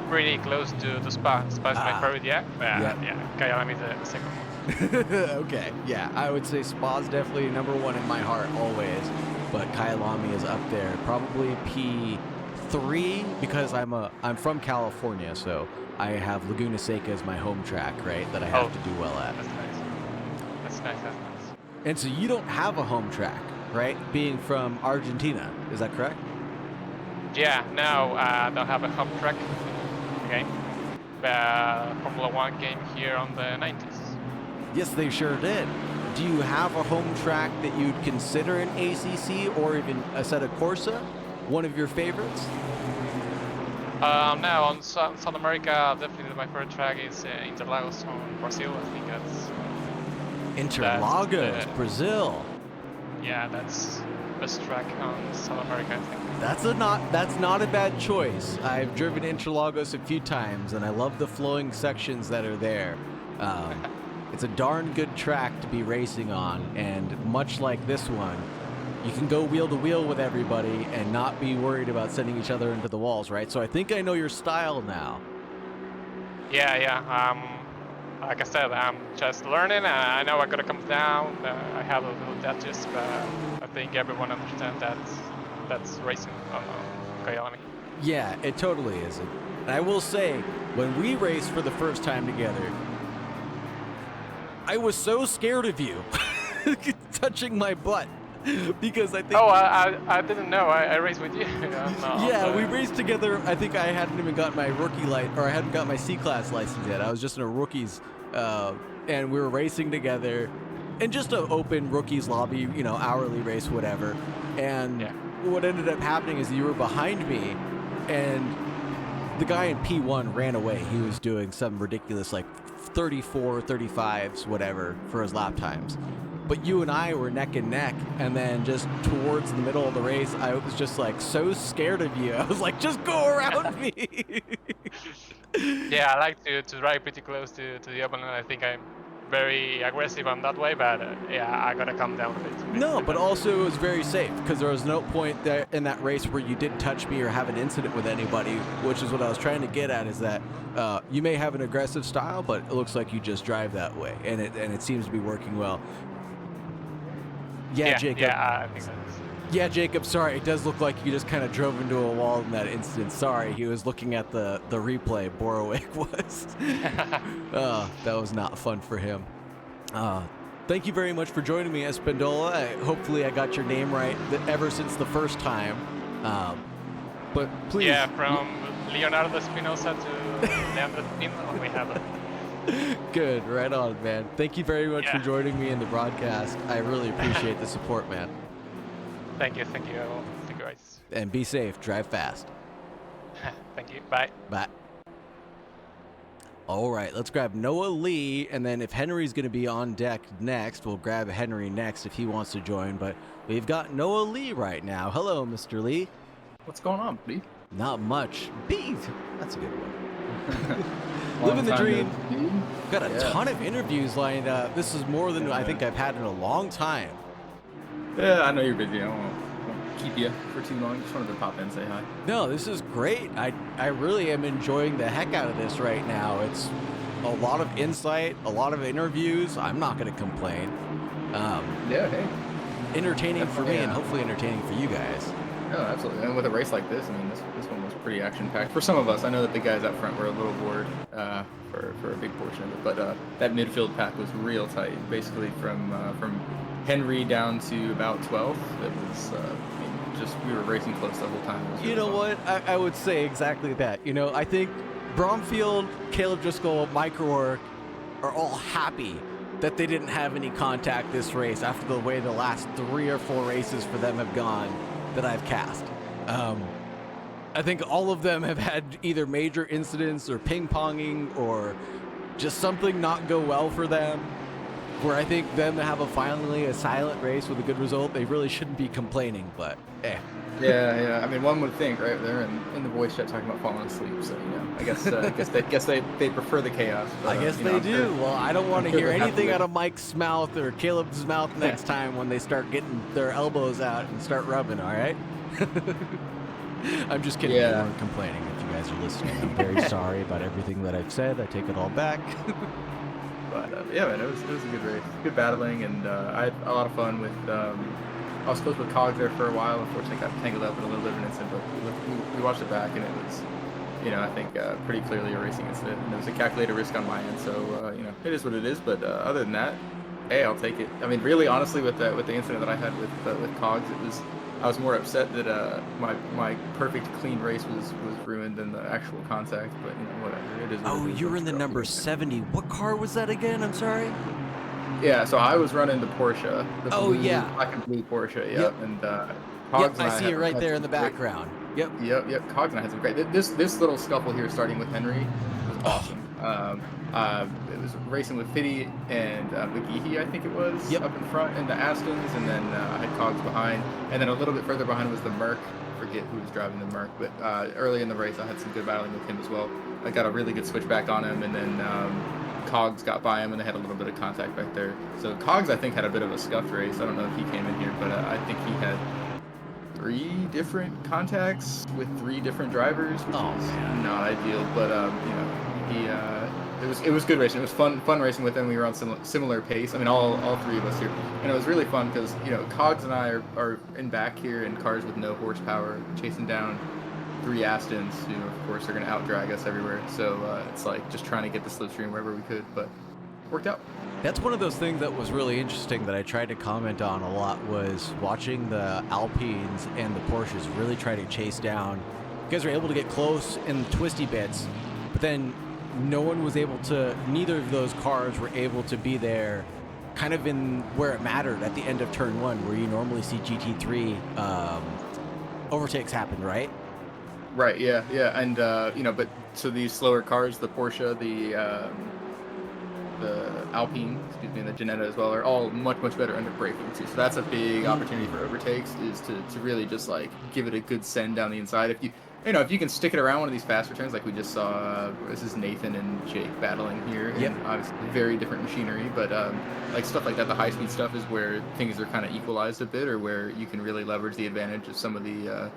Speaker 7: Pretty close to the Spa. Spa is my favorite, yeah. Yeah, Kyalami is the second one.
Speaker 2: Okay, yeah, I would say Spa's definitely number one in my heart always, but Kyalami is up there, probably P3, because I'm from California, so I have Laguna Seca as my home track, right? That I have to do well at.
Speaker 7: That's nice. That's nice. That's nice.
Speaker 2: And so you don't have a home track, right? Being from Argentina, is that correct?
Speaker 7: Yeah, no, I don't have a home track. Okay. Formula One came here on the 90s.
Speaker 2: Yes, they sure did. Do you have a home track that you'd consider an ACC or even a Assetto Corsa? One of your favorites?
Speaker 7: Now on South America, definitely my favorite track is Interlagos on Brazil. I think that's
Speaker 2: Interlagos, Brazil.
Speaker 7: yeah, that's best track on South America. I think.
Speaker 2: That's not a bad choice. I've driven Interlagos a few times, and I love the flowing sections that are there. It's a darn good track to be racing on, and much like this one, you can go wheel to wheel with everybody and not be worried about sending each other into the walls, right? So I think I know your style now.
Speaker 7: Yeah. Like I said, I'm just learning. I know I gotta come down. I have a little touches, but I think everyone understands that's racing on Kyalami.
Speaker 2: Yeah, it totally is. And I will say, when we raced for the first time together, I was so scared of you touching my butt because I think.
Speaker 7: Oh, I didn't know. I raced with you.
Speaker 2: Yeah, we raced together. I think I hadn't even got my rookie or I hadn't got my C-Class license yet. I was just in a rookies, and we were racing together in just an open rookies lobby, you know, hourly race, whatever. And what ended up happening is you were behind me, and the guy in P1 ran away. He was doing some ridiculous, like 34, 35s, whatever, for his lap times. but you and I were neck and neck, and then just towards the middle of the race, I was just like so scared of you. I was like, just go around me.
Speaker 7: Yeah, I like to drive pretty close to the opponent. I think I'm very aggressive on that way, but yeah, I gotta calm down a bit.
Speaker 2: No, but also it was very safe because there was no point there in that race where you didn't touch me or have an incident with anybody, which is what I was trying to get at. Is that you may have an aggressive style, but it looks like you just drive that way, and it seems to be working well. Yeah, Jacob.
Speaker 7: Yeah, I think so.
Speaker 2: Yeah, Jacob, sorry. It does look like you just kind of drove into a wall in that instant. Sorry, he was looking at the replay. Borowick was. That was not fun for him. Thank you very much for joining me, Espendola. Hopefully I got your name right ever since the first time. But please.
Speaker 7: Yeah, from Leonardo Espinosa to Leandro Pino, we have it.
Speaker 2: Good, right on, man. Thank you very much for joining me in the broadcast. I really appreciate the support, man.
Speaker 7: Thank you guys.
Speaker 2: And be safe, drive fast.
Speaker 7: Thank you, bye.
Speaker 2: Bye. All right, let's grab Noah Lee, and then if Henry's going to be on deck next, we'll grab Henry next if he wants to join, but we've got Noah Lee right now. Hello, Mr. Lee.
Speaker 8: What's going on, B?
Speaker 2: Not much. B, that's a good one. Living the dream. Got a ton of interviews lined up. This is more than I think I've had in a long time.
Speaker 8: Yeah, I know you're busy. I won't keep you for too long. Just wanted to pop in and say hi.
Speaker 2: No, this is great. I really am enjoying the heck out of this right now. It's a lot of insight, a lot of interviews. I'm not going to complain.
Speaker 8: Hey.
Speaker 2: Entertaining for me and hopefully entertaining for you guys.
Speaker 8: No, absolutely. And with a race like this, I mean, this one was pretty action-packed. For some of us, I know that the guys up front were a little bored for a big portion of it, but that midfield pack was real tight. Basically from Henry down to about 12th. It was we were racing close the whole time.
Speaker 2: You know what? I would say exactly that. You know, I think Bromfield, Caleb Driscoll, Mike Rourke are all happy that they didn't have any contact this race after the way the last 3 or 4 races for them have gone that I've cast. I think all of them have had either major incidents or ping-ponging or just something not go well for them, where I think them to have finally a silent race with a good result, they really shouldn't be complaining, but
Speaker 8: Yeah. I mean, one would think, right? They're in the voice chat talking about falling asleep, so I guess they prefer the chaos. But,
Speaker 2: I guess they do.
Speaker 8: Sure,
Speaker 2: well, I don't want to hear
Speaker 8: they're happy
Speaker 2: anything
Speaker 8: with
Speaker 2: out of Mike's mouth or Caleb's mouth next time when they start getting their elbows out and start rubbing. All right. I'm just kidding.
Speaker 8: Yeah.
Speaker 2: I weren't complaining. If you guys are listening, I'm very sorry about everything that I've said. I take it all back.
Speaker 8: But yeah, man, it was a good race, good battling, and I had a lot of fun with. I was close with Cogs there for a while. Unfortunately, got tangled up in a little bit of an incident, but we watched it back, and it was, I think pretty clearly a racing incident, and there was a calculated risk on my end. So it is what it is. But other than that, hey, I'll take it. I mean, really, honestly, with the incident that I had with Cogs, I was more upset that my perfect clean race was ruined than the actual contact. But whatever. It is.
Speaker 2: Oh, you were in the number 70. What car was that again? I'm sorry.
Speaker 8: Yeah, so I was running the Porsche. The black and blue Porsche. Yep. And Cogs and
Speaker 2: I see it right there in the background. Yep.
Speaker 8: Cogs and I had some great. This little scuffle here, starting with Henry, was awesome. It was racing with Fitty and McGeehee, I think it was, up in front in the Astons, and then I had Cogs behind, and then a little bit further behind was the Merc. I forget who was driving the Merc, but early in the race I had some good battling with him as well. I got a really good switchback on him, and then Cogs got by him, and they had a little bit of contact back there. So Cogs, I think, had a bit of a scuffed race. I don't know if he came in here, but I think he had 3 different contacts with 3 different drivers, which is not ideal. But it was good racing. It was fun racing with him. We were on similar pace. I mean, all 3 of us here, and it was really fun because Cogs and I are in back here in cars with no horsepower, chasing down 3 Astons, who of course are going to outdrag us everywhere. So it's like just trying to get the slipstream wherever we could, but worked out.
Speaker 2: That's one of those things that was really interesting that I tried to comment on a lot, was watching the Alpines and the Porsches really try to chase down. You guys were able to get close in the twisty bits, but then neither of those cars were able to be there kind of in where it mattered at the end of turn 1, where you normally see GT3 overtakes happen, right?
Speaker 8: Right, yeah, and but so these slower cars, the Porsche, the Alpine, excuse me, and the Ginetta as well are all much better under braking too. So that's a big opportunity for overtakes, is to really just like give it a good send down the inside. If you can stick it around one of these faster turns, like we just saw, this is Nathan and Jake battling here.
Speaker 2: Yep.
Speaker 8: And obviously very different machinery, but like stuff like that, the high speed stuff is where things are kind of equalized a bit, or where you can really leverage the advantage of some of the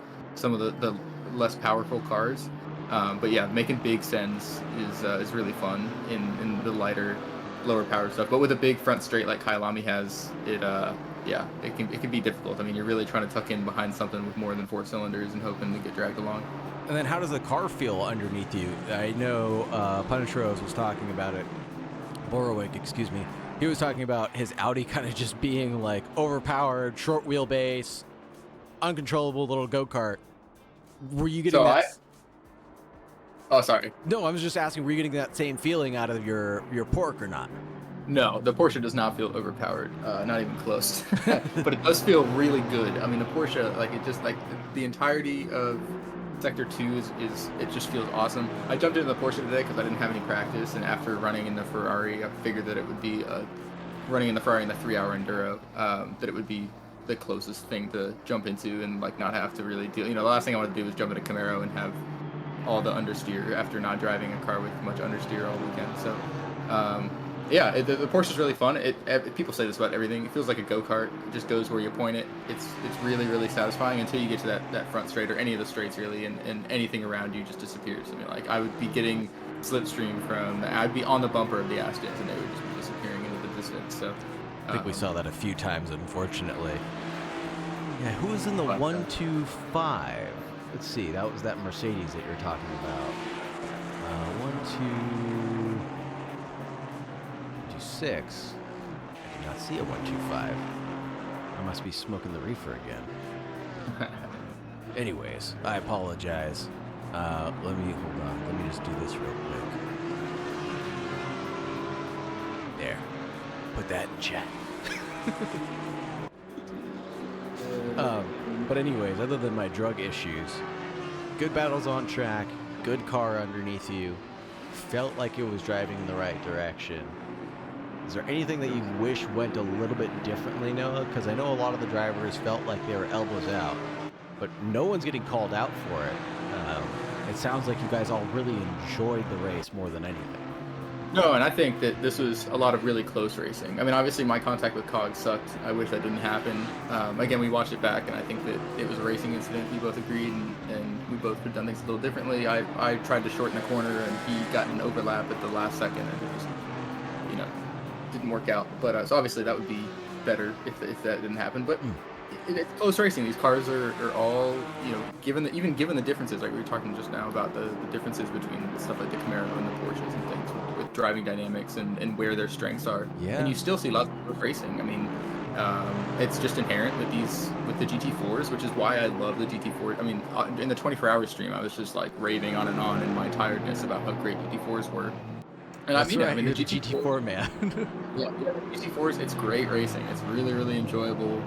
Speaker 8: less powerful cars. But yeah, making big sends is really fun in the lighter, lower power stuff. But with a big front straight like Kyalami has, it can be difficult. I mean, you're really trying to tuck in behind something with more than 4 cylinders and hoping to get dragged along.
Speaker 2: And then how does the car feel underneath you? I know Punisheros was talking about it. Borowick, excuse me. He was talking about his Audi kind of just being like overpowered, short wheelbase, uncontrollable little go-kart. Were you getting
Speaker 8: Oh, sorry.
Speaker 2: No, I was just asking, were you getting that same feeling out of your Pork or not?
Speaker 8: No, the Porsche does not feel overpowered, not even close. But it does feel really good. I mean, the Porsche, like, it just, like, the entirety of Sector 2 is it just feels awesome. I jumped into the Porsche today because I didn't have any practice, and after running in the Ferrari, I figured that it would be, running in the Ferrari in the 3-hour Enduro, that it would be the closest thing to jump into and, like, not have to really deal. The last thing I wanted to do was jump into Camaro and have all the understeer after not driving a car with much understeer all weekend. So, the Porsche is really fun. People say this about everything. It feels like a go-kart. It just goes where you point it. It's really satisfying until you get to that front straight, or any of the straights really, and anything around you just disappears. I mean, like, I would be getting slipstream I'd be on the bumper of the Astons and they would just be disappearing into the distance. So
Speaker 2: I think we saw that a few times, unfortunately. Yeah, who was in the 125? Let's see, that was that Mercedes that you're talking about. 126. I did not see a 125. I must be smoking the reefer again. Anyways, I apologize. Hold on. Let me just do this real quick. There. Put that in chat. But anyways, other than my drug issues, good battles on track, good car underneath you, felt like it was driving in the right direction. Is there anything that you wish went a little bit differently, Noah? Because I know a lot of the drivers felt like they were elbows out, but no one's getting called out for it. It sounds like you guys all really enjoyed the race more than anything.
Speaker 8: No, and I think that this was a lot of really close racing. I mean, obviously my contact with Cog sucked. I wish that didn't happen. Again, we watched it back, and I think that it was a racing incident. We both agreed, and we both could have done things a little differently. I tried to shorten the corner, and he got an overlap at the last second, and it just, didn't work out. But so obviously that would be better if that didn't happen. But it's close racing. These cars are all, given the differences, like we were talking just now about the differences between stuff like the Camaro and the Porsches and things with driving dynamics and where their strengths are.
Speaker 2: Yeah.
Speaker 8: And you still see lots of racing. I mean, it's just inherent with the GT4s, which is why I love the GT4. I mean, in the 24-hour stream, I was just like raving on and on in my tiredness about how great GT4s were. And
Speaker 2: That's right.
Speaker 8: I mean,
Speaker 2: You're
Speaker 8: the
Speaker 2: GT4 man.
Speaker 8: yeah, the GT4s, it's great racing. It's really enjoyable.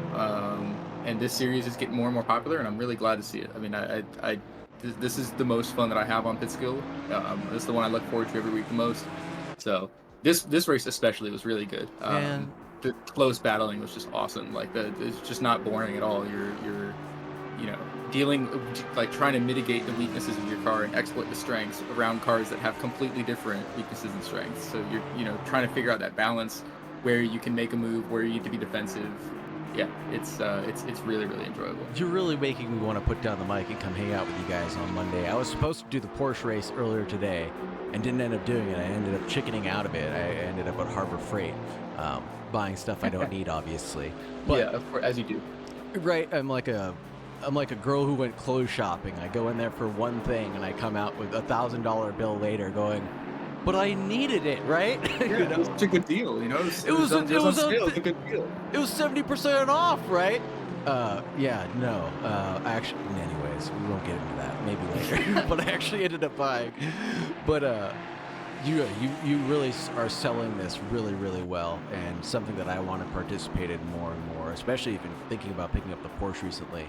Speaker 8: And this series is getting more and more popular, and I'm really glad to see it. I mean, this is the most fun that I have on Pitskill. This is the one I look forward to every week the most. So this race especially was really good. The close battling was just awesome. Like it's just not boring at all. You're dealing, like, trying to mitigate the weaknesses of your car and exploit the strengths around cars that have completely different weaknesses and strengths. So you're trying to figure out that balance where you can make a move, where you need to be defensive. Yeah, it's really enjoyable.
Speaker 2: You're really making me want to put down the mic and come hang out with you guys on Monday. I was supposed to do the Porsche race earlier today and didn't end up doing it. I ended up chickening out of it. I ended up at Harbor Freight, buying stuff I don't need, obviously. But,
Speaker 8: yeah, of course, as you do.
Speaker 2: Right, I'm like a girl who went clothes shopping. I go in there for one thing and I come out with $1,000 bill later going, but I needed it, right?
Speaker 8: Yeah, it's a good deal, It was a good deal.
Speaker 2: It was 70% off, right? Actually, anyways, we won't get into that. Maybe later. But I actually ended up buying. But you really are selling this really well, and something that I want to participate in more and more, especially if you're thinking about picking up the Porsche recently.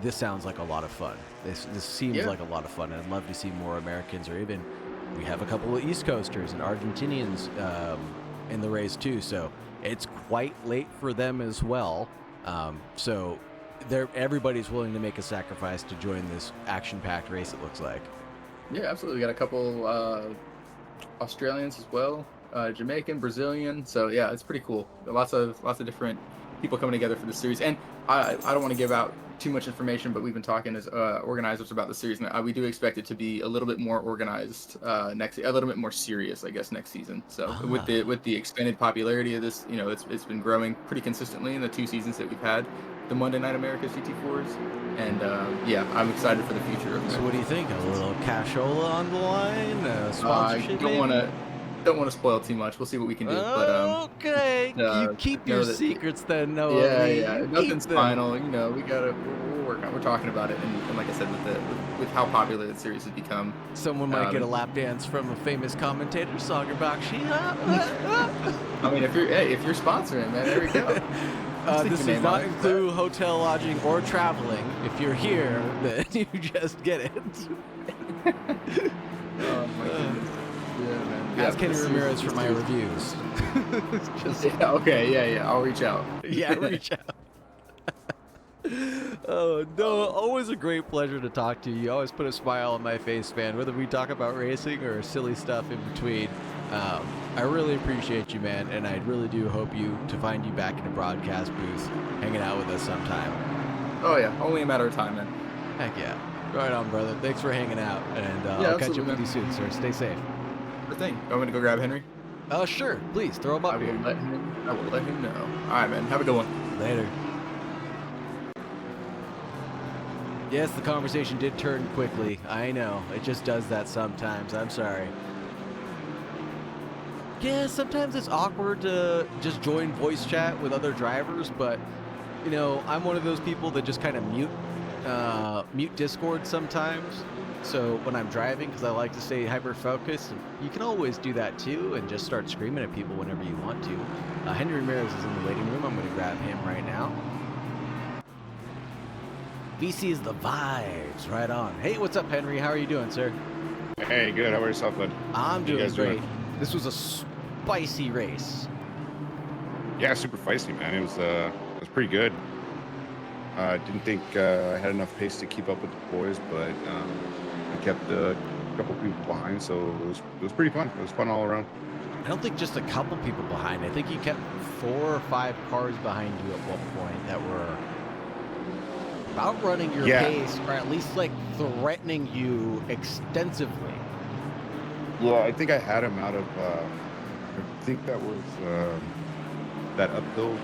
Speaker 2: This sounds like a lot of fun. This seems like a lot of fun, and I'd love to see more Americans, or even we have a couple of East Coasters and Argentinians in the race too, so it's quite late for them as well. So everybody's willing to make a sacrifice to join this action-packed race, it looks like.
Speaker 8: Yeah, absolutely. We got a couple Australians as well, Jamaican, Brazilian. So yeah, it's pretty cool. Lots of different people coming together for the series. And I don't want to give out too much information, but we've been talking as organizers about the series, and we do expect it to be a little bit more organized a little bit more serious, I guess, next season. So with the expanded popularity of this, it's been growing pretty consistently in the 2 seasons that we've had the Monday Night America GT4s, and yeah, I'm excited for the future of it.
Speaker 2: So what do you think? A little cashola on the line? Sponsorship?
Speaker 8: I don't want to spoil too much. We'll see what we can do.
Speaker 2: Okay, you keep your secrets then, Noah.
Speaker 8: Yeah. Nothing's final. We'll work on. We're talking about it, and like I said, with how popular the series has become,
Speaker 2: someone might get a lap dance from a famous commentator, Sagar Bakshi.
Speaker 8: I mean, if you're sponsoring, man, there we go.
Speaker 2: This does not include hotel lodging or traveling. If you're here, then you just get it.
Speaker 8: Oh my goodness. Yeah, man.
Speaker 2: Ask Kenny Ramirez for my reviews.
Speaker 8: Okay, I'll reach out.
Speaker 2: Yeah, reach out. Oh, no, always a great pleasure to talk to you. You always put a smile on my face, man, whether we talk about racing or silly stuff in between. I really appreciate you, man, and I really do hope to find you back in a broadcast booth hanging out with us sometime.
Speaker 8: Oh, yeah, only a matter of time, man.
Speaker 2: Heck yeah. Right on, brother. Thanks for hanging out, and I'll catch up with you soon, sir. Stay safe.
Speaker 8: Good thing. I'm going to go grab Henry.
Speaker 2: Sure. Please, throw him up here.
Speaker 8: I will let him know. All right, man. Have a good one.
Speaker 2: Later. Yes, the conversation did turn quickly. I know. It just does that sometimes. I'm sorry. Yeah, sometimes it's awkward to just join voice chat with other drivers, but, I'm one of those people that just kind of mute Discord sometimes. So when I'm driving, because I like to stay hyper-focused, you can always do that too and just start screaming at people whenever you want to. Henry Ramirez is in the waiting room. I'm going to grab him right now. VC is the vibes. Right on. Hey, what's up, Henry? How are you doing, sir?
Speaker 9: Hey, good. How about yourself, bud?
Speaker 2: I'm doing great. This was a spicy race.
Speaker 9: Yeah, super feisty, man. It was pretty good. Didn't think I had enough pace to keep up with the boys, but I kept a couple people behind, so it was pretty fun. It was fun all around.
Speaker 2: I don't think just a couple people behind. I think you kept 4 or 5 cars behind you at one point that were outrunning your pace, or at least like threatening you extensively.
Speaker 9: Yeah, I think I had him out of. I think that was that uphill,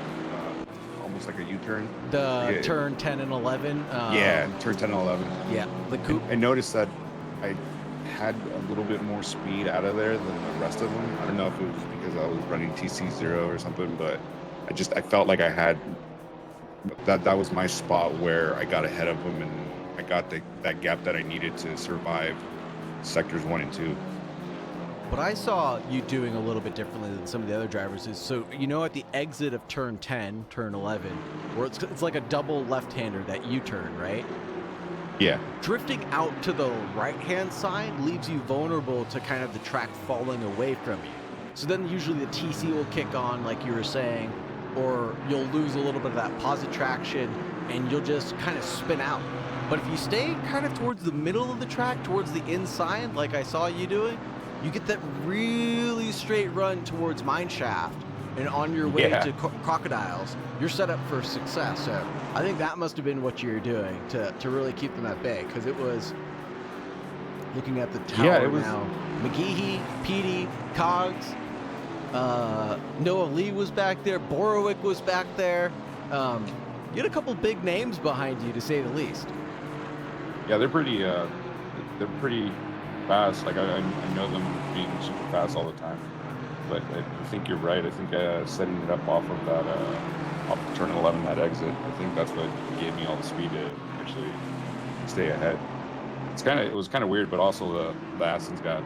Speaker 9: almost like a U-turn.
Speaker 2: The turn 10 and 11.
Speaker 9: Yeah, turn 10 and 11.
Speaker 2: Yeah, the coupe.
Speaker 9: I noticed that I had a little bit more speed out of there than the rest of them. I don't know if it was because I was running TC0 or something, but I felt like I had that was my spot where I got ahead of them and I got that gap that I needed to survive sectors 1 and 2.
Speaker 2: What I saw you doing a little bit differently than some of the other drivers is, so at the exit of turn 10, turn 11, where it's like a double left-hander, that U-turn, right?
Speaker 9: Yeah.
Speaker 2: Drifting out to the right-hand side leaves you vulnerable to kind of the track falling away from you. So then usually the TC will kick on, like you were saying, or you'll lose a little bit of that positive traction and you'll just kind of spin out. But if you stay kind of towards the middle of the track, towards the inside, like I saw you doing, you get that really straight run towards Mineshaft, and on your way to Crocodiles, you're set up for success. So I think that must have been what you were doing to really keep them at bay, because it was, looking at the tower now, McGeehee, Petey, Cogs, Noah Lee was back there, Borowick was back there. You had a couple big names behind you, to say the least.
Speaker 9: Yeah, they're pretty fast. Like I know them being super fast all the time, but I think you're right. I think setting it up off of that off of turn 11, that exit, I think that's what gave me all the speed to actually stay ahead. It was kind of weird, but also the Aston's got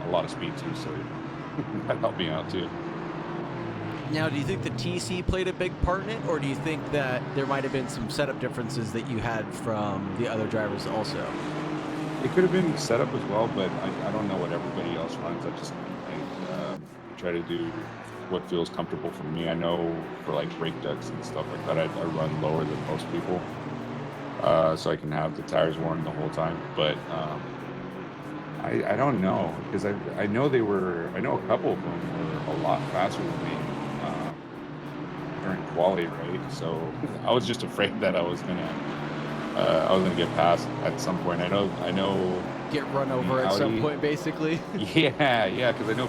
Speaker 9: a lot of speed too, so that helped me out too.
Speaker 2: Now, do you think the TC played a big part in it, or do you think that there might have been some setup differences that you had from the other drivers also?
Speaker 9: It could have been set up as well, but I don't know what everybody else runs. I try to do what feels comfortable for me. I know for like brake ducts and stuff like that, I run lower than most people, so I can have the tires worn the whole time. But I don't know, because I know I know a couple of them were a lot faster than me during quali, right? So I was just afraid that I was gonna get passed at some point. I know.
Speaker 2: Get run over at some point, basically.
Speaker 9: Yeah, because I know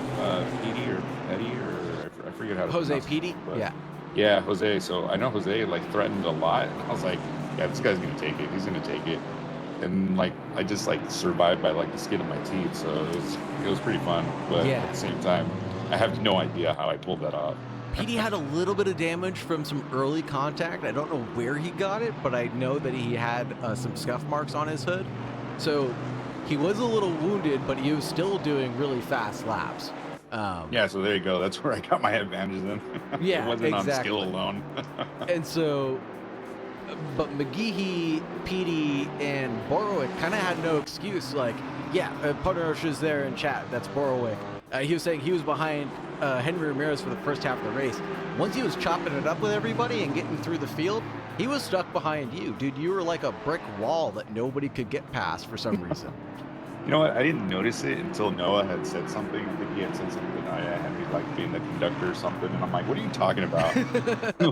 Speaker 9: Petey or Petty or I forget how to
Speaker 2: Jose
Speaker 9: pronounce
Speaker 2: Petey?
Speaker 9: it, but
Speaker 2: Yeah.
Speaker 9: yeah, Jose. So I know Jose like threatened a lot. I was like, yeah, this guy's gonna take it. He's gonna take it. And like I just like survived by like the skin of my teeth. So it was pretty fun. But
Speaker 2: Yeah.
Speaker 9: at the same time, I have no idea how I pulled that off.
Speaker 2: Petey had a little bit of damage from some early contact. I don't know where he got it, but I know that he had some scuff marks on his hood. So he was a little wounded, but he was still doing really fast laps.
Speaker 9: Yeah, so there you go. That's where I got my advantage then.
Speaker 2: Yeah,
Speaker 9: it wasn't
Speaker 2: exactly.
Speaker 9: on skill alone.
Speaker 2: And so, but McGeehee, Petey, and Borowick kind of had no excuse. Like, yeah, Punosh is there in chat. That's Borowick. He was saying he was behind Henry Ramirez for the first half of the race. Once he was chopping it up with everybody and getting through the field, he was stuck behind you. Dude, you were like a brick wall that nobody could get past for some reason.
Speaker 9: You know what? I didn't notice it until Noah had said something. I think he had said something. I had me like being the conductor or something, and I'm like, "What are you talking about?"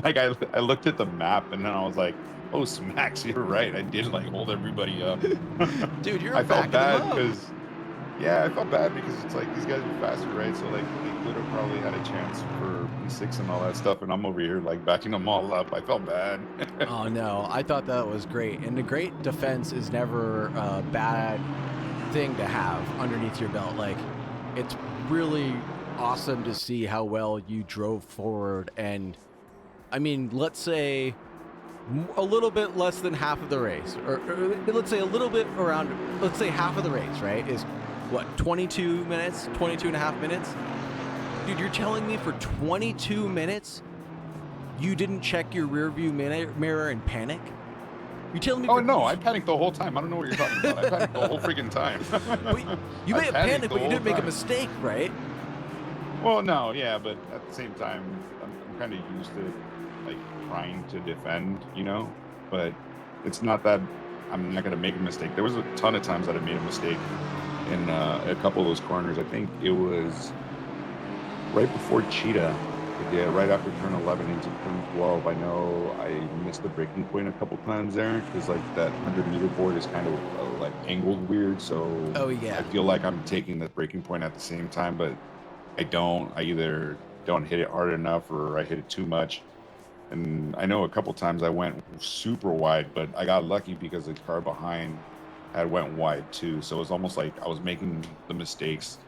Speaker 9: Like I looked at the map, and then I was like, "Oh, smacks, you're right. I did like hold everybody up."
Speaker 2: Dude, you're
Speaker 9: I felt
Speaker 2: backing them
Speaker 9: bad
Speaker 2: up.
Speaker 9: because, yeah, I felt bad because it's like these guys are faster, right? So like they could have probably had a chance for P6 and all that stuff, and I'm over here like backing them all up. I felt bad.
Speaker 2: Oh no, I thought that was great. And the great defense is never a bad thing to have underneath your belt. Like, it's really awesome to see how well you drove forward. And I mean, let's say a little bit less than half of the race, or let's say a little bit around, let's say half of the race, right, is what, 22 minutes, 22 and a half minutes? Dude, you're telling me for 22 minutes you didn't check your rear view mirror and panic? You're telling me?
Speaker 9: Oh no, I panicked the whole time. I don't know what you're talking about. I panicked the whole freaking time.
Speaker 2: You may have panicked, but you didn't make a
Speaker 9: time.
Speaker 2: mistake, right?
Speaker 9: Well, no, yeah, but at the same time, I'm kind of used to like trying to defend, you know. But it's not that I'm not gonna make a mistake. There was a ton of times that I made a mistake in a couple of those corners. I think it was right before Cheetah. Yeah, right after turn 11 into turn 12, I know I missed the braking point a couple times there because like that 100-meter board is kind of like angled weird. So
Speaker 2: Oh yeah.
Speaker 9: I feel like I'm taking the braking point at the same time, but I don't. I either don't hit it hard enough or I hit it too much. And I know a couple times I went super wide, but I got lucky because the car behind had went wide too. So it was almost like I was making the mistakes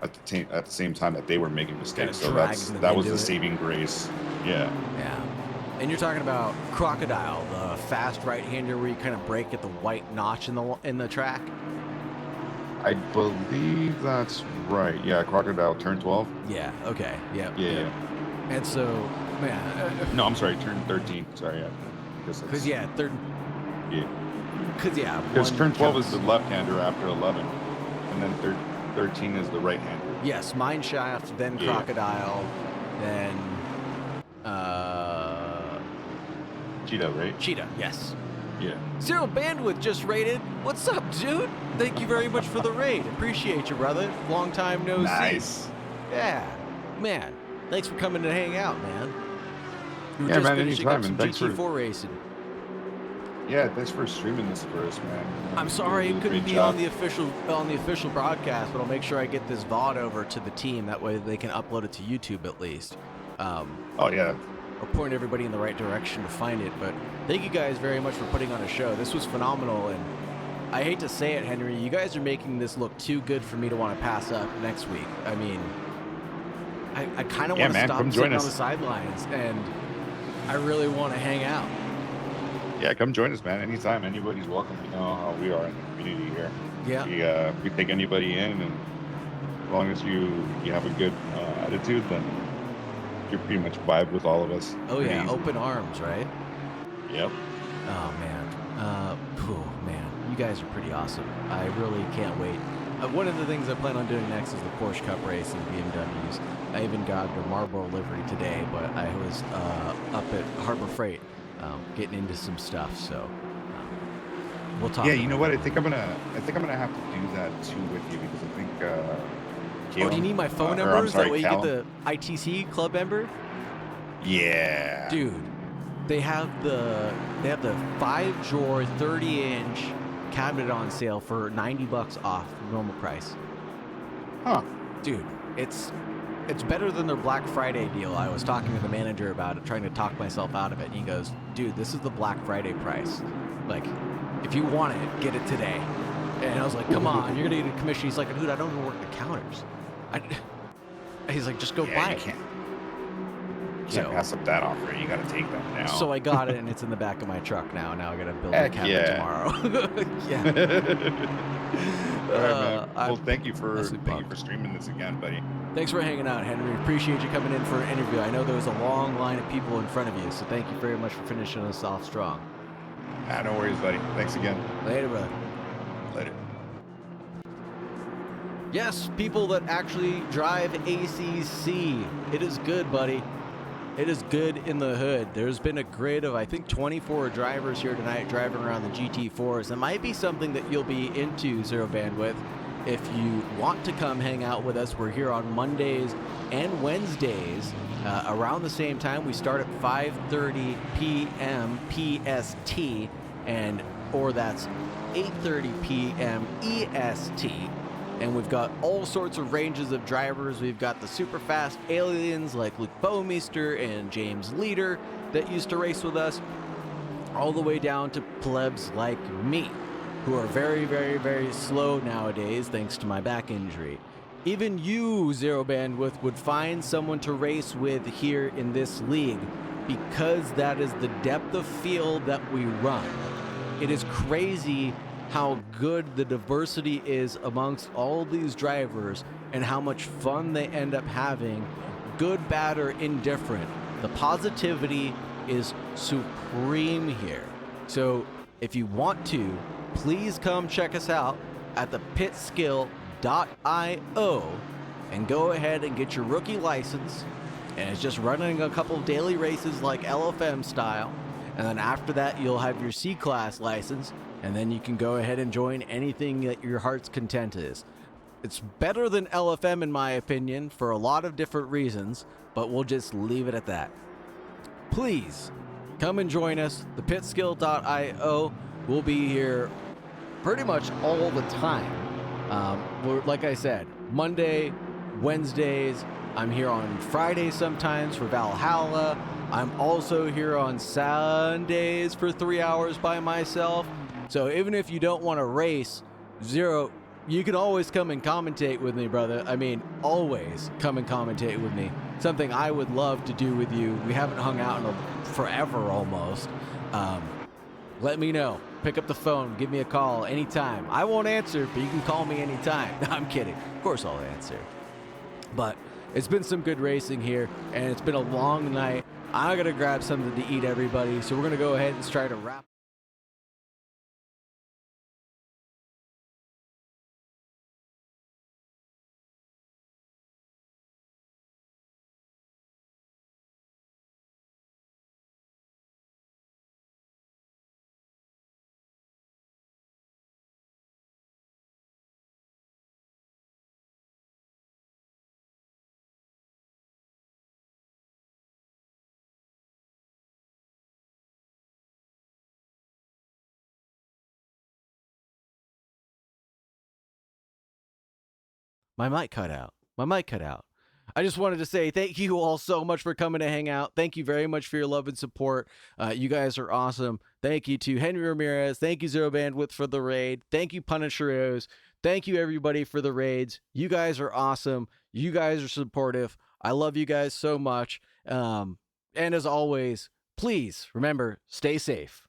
Speaker 9: at the same time that they were making mistakes. So that was the saving grace. Yeah.
Speaker 2: Yeah. And you're talking about Crocodile, the fast right-hander where you kind of brake at the white notch in the track.
Speaker 9: I believe that's right. Yeah, Crocodile turn 12.
Speaker 2: Yeah. Okay. Yeah.
Speaker 9: Yeah.
Speaker 2: And so, man.
Speaker 9: No, I'm sorry, turn 13. Sorry.
Speaker 2: Because yeah, third.
Speaker 9: Yeah.
Speaker 2: Because
Speaker 9: turn 12 is the left-hander after 11, and then 13 is the right-hander.
Speaker 2: Yes, mine shaft, then Crocodile, then
Speaker 9: Cheetah, right?
Speaker 2: Cheetah, yes.
Speaker 9: Yeah.
Speaker 2: Zero Bandwidth just raided. What's up, dude? Thank you very much for the raid. Appreciate you, brother. Long time no see.
Speaker 9: Nice.
Speaker 2: Yeah, man. Thanks for coming to hang out, man. We were
Speaker 9: Yeah,
Speaker 2: just
Speaker 9: man,
Speaker 2: finishing
Speaker 9: anytime,
Speaker 2: up some
Speaker 9: and thanks
Speaker 2: GT4
Speaker 9: for
Speaker 2: racing.
Speaker 9: Yeah, thanks for streaming this for us, man.
Speaker 2: I'm sorry
Speaker 9: You
Speaker 2: it
Speaker 9: did a
Speaker 2: couldn't
Speaker 9: great
Speaker 2: be
Speaker 9: job.
Speaker 2: on the official broadcast, but I'll make sure I get this VOD over to the team. That way they can upload it to YouTube at least.
Speaker 9: Oh yeah.
Speaker 2: Or point everybody in the right direction to find it. But thank you guys very much for putting on a show. This was phenomenal, and I hate to say it, Henry, you guys are making this look too good for me to want to pass up next week. I mean, I kind of want to stop sitting on the sidelines, and I really want to hang out.
Speaker 9: Yeah, come join us, man. Anytime, anybody's welcome. You know how we are in the community here.
Speaker 2: Yeah.
Speaker 9: We take anybody in, and as long as you have a good attitude, then you pretty much vibe with all of us.
Speaker 2: Oh yeah,
Speaker 9: Easy.
Speaker 2: open arms, right?
Speaker 9: Yep.
Speaker 2: Oh man, man, You guys are pretty awesome. I really can't wait. One of the things I plan on doing next is the Porsche Cup race and BMWs. I even got a Marlboro livery today, but I was up at Harbor Freight getting into some stuff. So we'll talk.
Speaker 9: Yeah, you know what? I think I'm gonna have to do that too with you because I think.
Speaker 2: Oh, do you need my phone
Speaker 9: or,
Speaker 2: number?
Speaker 9: I'm
Speaker 2: Is
Speaker 9: sorry,
Speaker 2: that way you get
Speaker 9: Callum.
Speaker 2: the ITC club member?
Speaker 9: Yeah.
Speaker 2: Dude, they have the 5-drawer 30-inch cabinet on sale for $90 off normal price.
Speaker 9: Huh.
Speaker 2: Dude, it's better than their Black Friday deal. I was talking to the manager about it, trying to talk myself out of it, and he goes, "Dude, this is the Black Friday price. Like, if you want it, get it today." And I was like, "Come on, you're gonna get a commission." He's like, "Dude, I don't even work the counters." He's like, "Just go buy it."
Speaker 9: You can't pass up that offer. You got to take that now.
Speaker 2: So I got it, and it's in the back of my truck now. Now I got to build a
Speaker 9: Heck
Speaker 2: cabinet
Speaker 9: yeah.
Speaker 2: tomorrow. Yeah.
Speaker 9: All right, man. Well,
Speaker 2: I'm
Speaker 9: thank you for
Speaker 2: pumped.
Speaker 9: streaming this again, buddy.
Speaker 2: Thanks for hanging out, Henry. Appreciate you coming in for an interview. I know there was a long line of people in front of you, so thank you very much for finishing us off strong.
Speaker 9: No worries, buddy. Thanks again.
Speaker 2: Later, brother.
Speaker 9: Later.
Speaker 2: Yes, people that actually drive ACC. It is good, buddy. It is good in the hood. There's been a grid of, I think, 24 drivers here tonight driving around the GT4s. It might be something that you'll be into, Zero Bandwidth. If you want to come hang out with us, we're here on Mondays and Wednesdays around the same time. We start at 5:30 p.m. PST, or that's 8:30 p.m. EST. And we've got all sorts of ranges of drivers. We've got the super fast aliens like Luke Bowmeister and James Leader that used to race with us, all the way down to plebs like me, who are very, very, very slow nowadays thanks to my back injury. Even you, Zero Bandwidth, would find someone to race with here in this league because that is the depth of field that we run. It is crazy how good the diversity is amongst all these drivers and how much fun they end up having, good, bad, or indifferent. The positivity is supreme here. So if you want to, please come check us out at the pitskill.io and go ahead and get your rookie license. And it's just running a couple of daily races like LFM style. And then after that, you'll have your C-Class license, and then you can go ahead and join anything that your heart's content is. It's better than LFM in my opinion for a lot of different reasons, but we'll just leave it at that. Please come and join us. The pitskill.io will be here pretty much all the time. We're, like I said, Monday, Wednesdays. I'm here on Fridays sometimes for Valhalla. I'm also here on Sundays for 3 hours by myself. So even if you don't want to race, Zero, you can always come and commentate with me, brother. I mean, always come and commentate with me. Something I would love to do with you. We haven't hung out in forever almost. Let me know. Pick up the phone. Give me a call anytime. I won't answer, but you can call me anytime. No, I'm kidding. Of course I'll answer. But it's been some good racing here, and it's been a long night. I'm going to grab something to eat, everybody. So we're going to go ahead and try to wrap. My mic cut out. I just wanted to say thank you all so much for coming to hang out. Thank you very much for your love and support. You guys are awesome. Thank you to Henry Ramirez. Thank you, Zero Bandwidth, for the raid. Thank you, Punisheros. Thank you, everybody, for the raids. You guys are awesome. You guys are supportive. I love you guys so much. And as always, please remember, stay safe.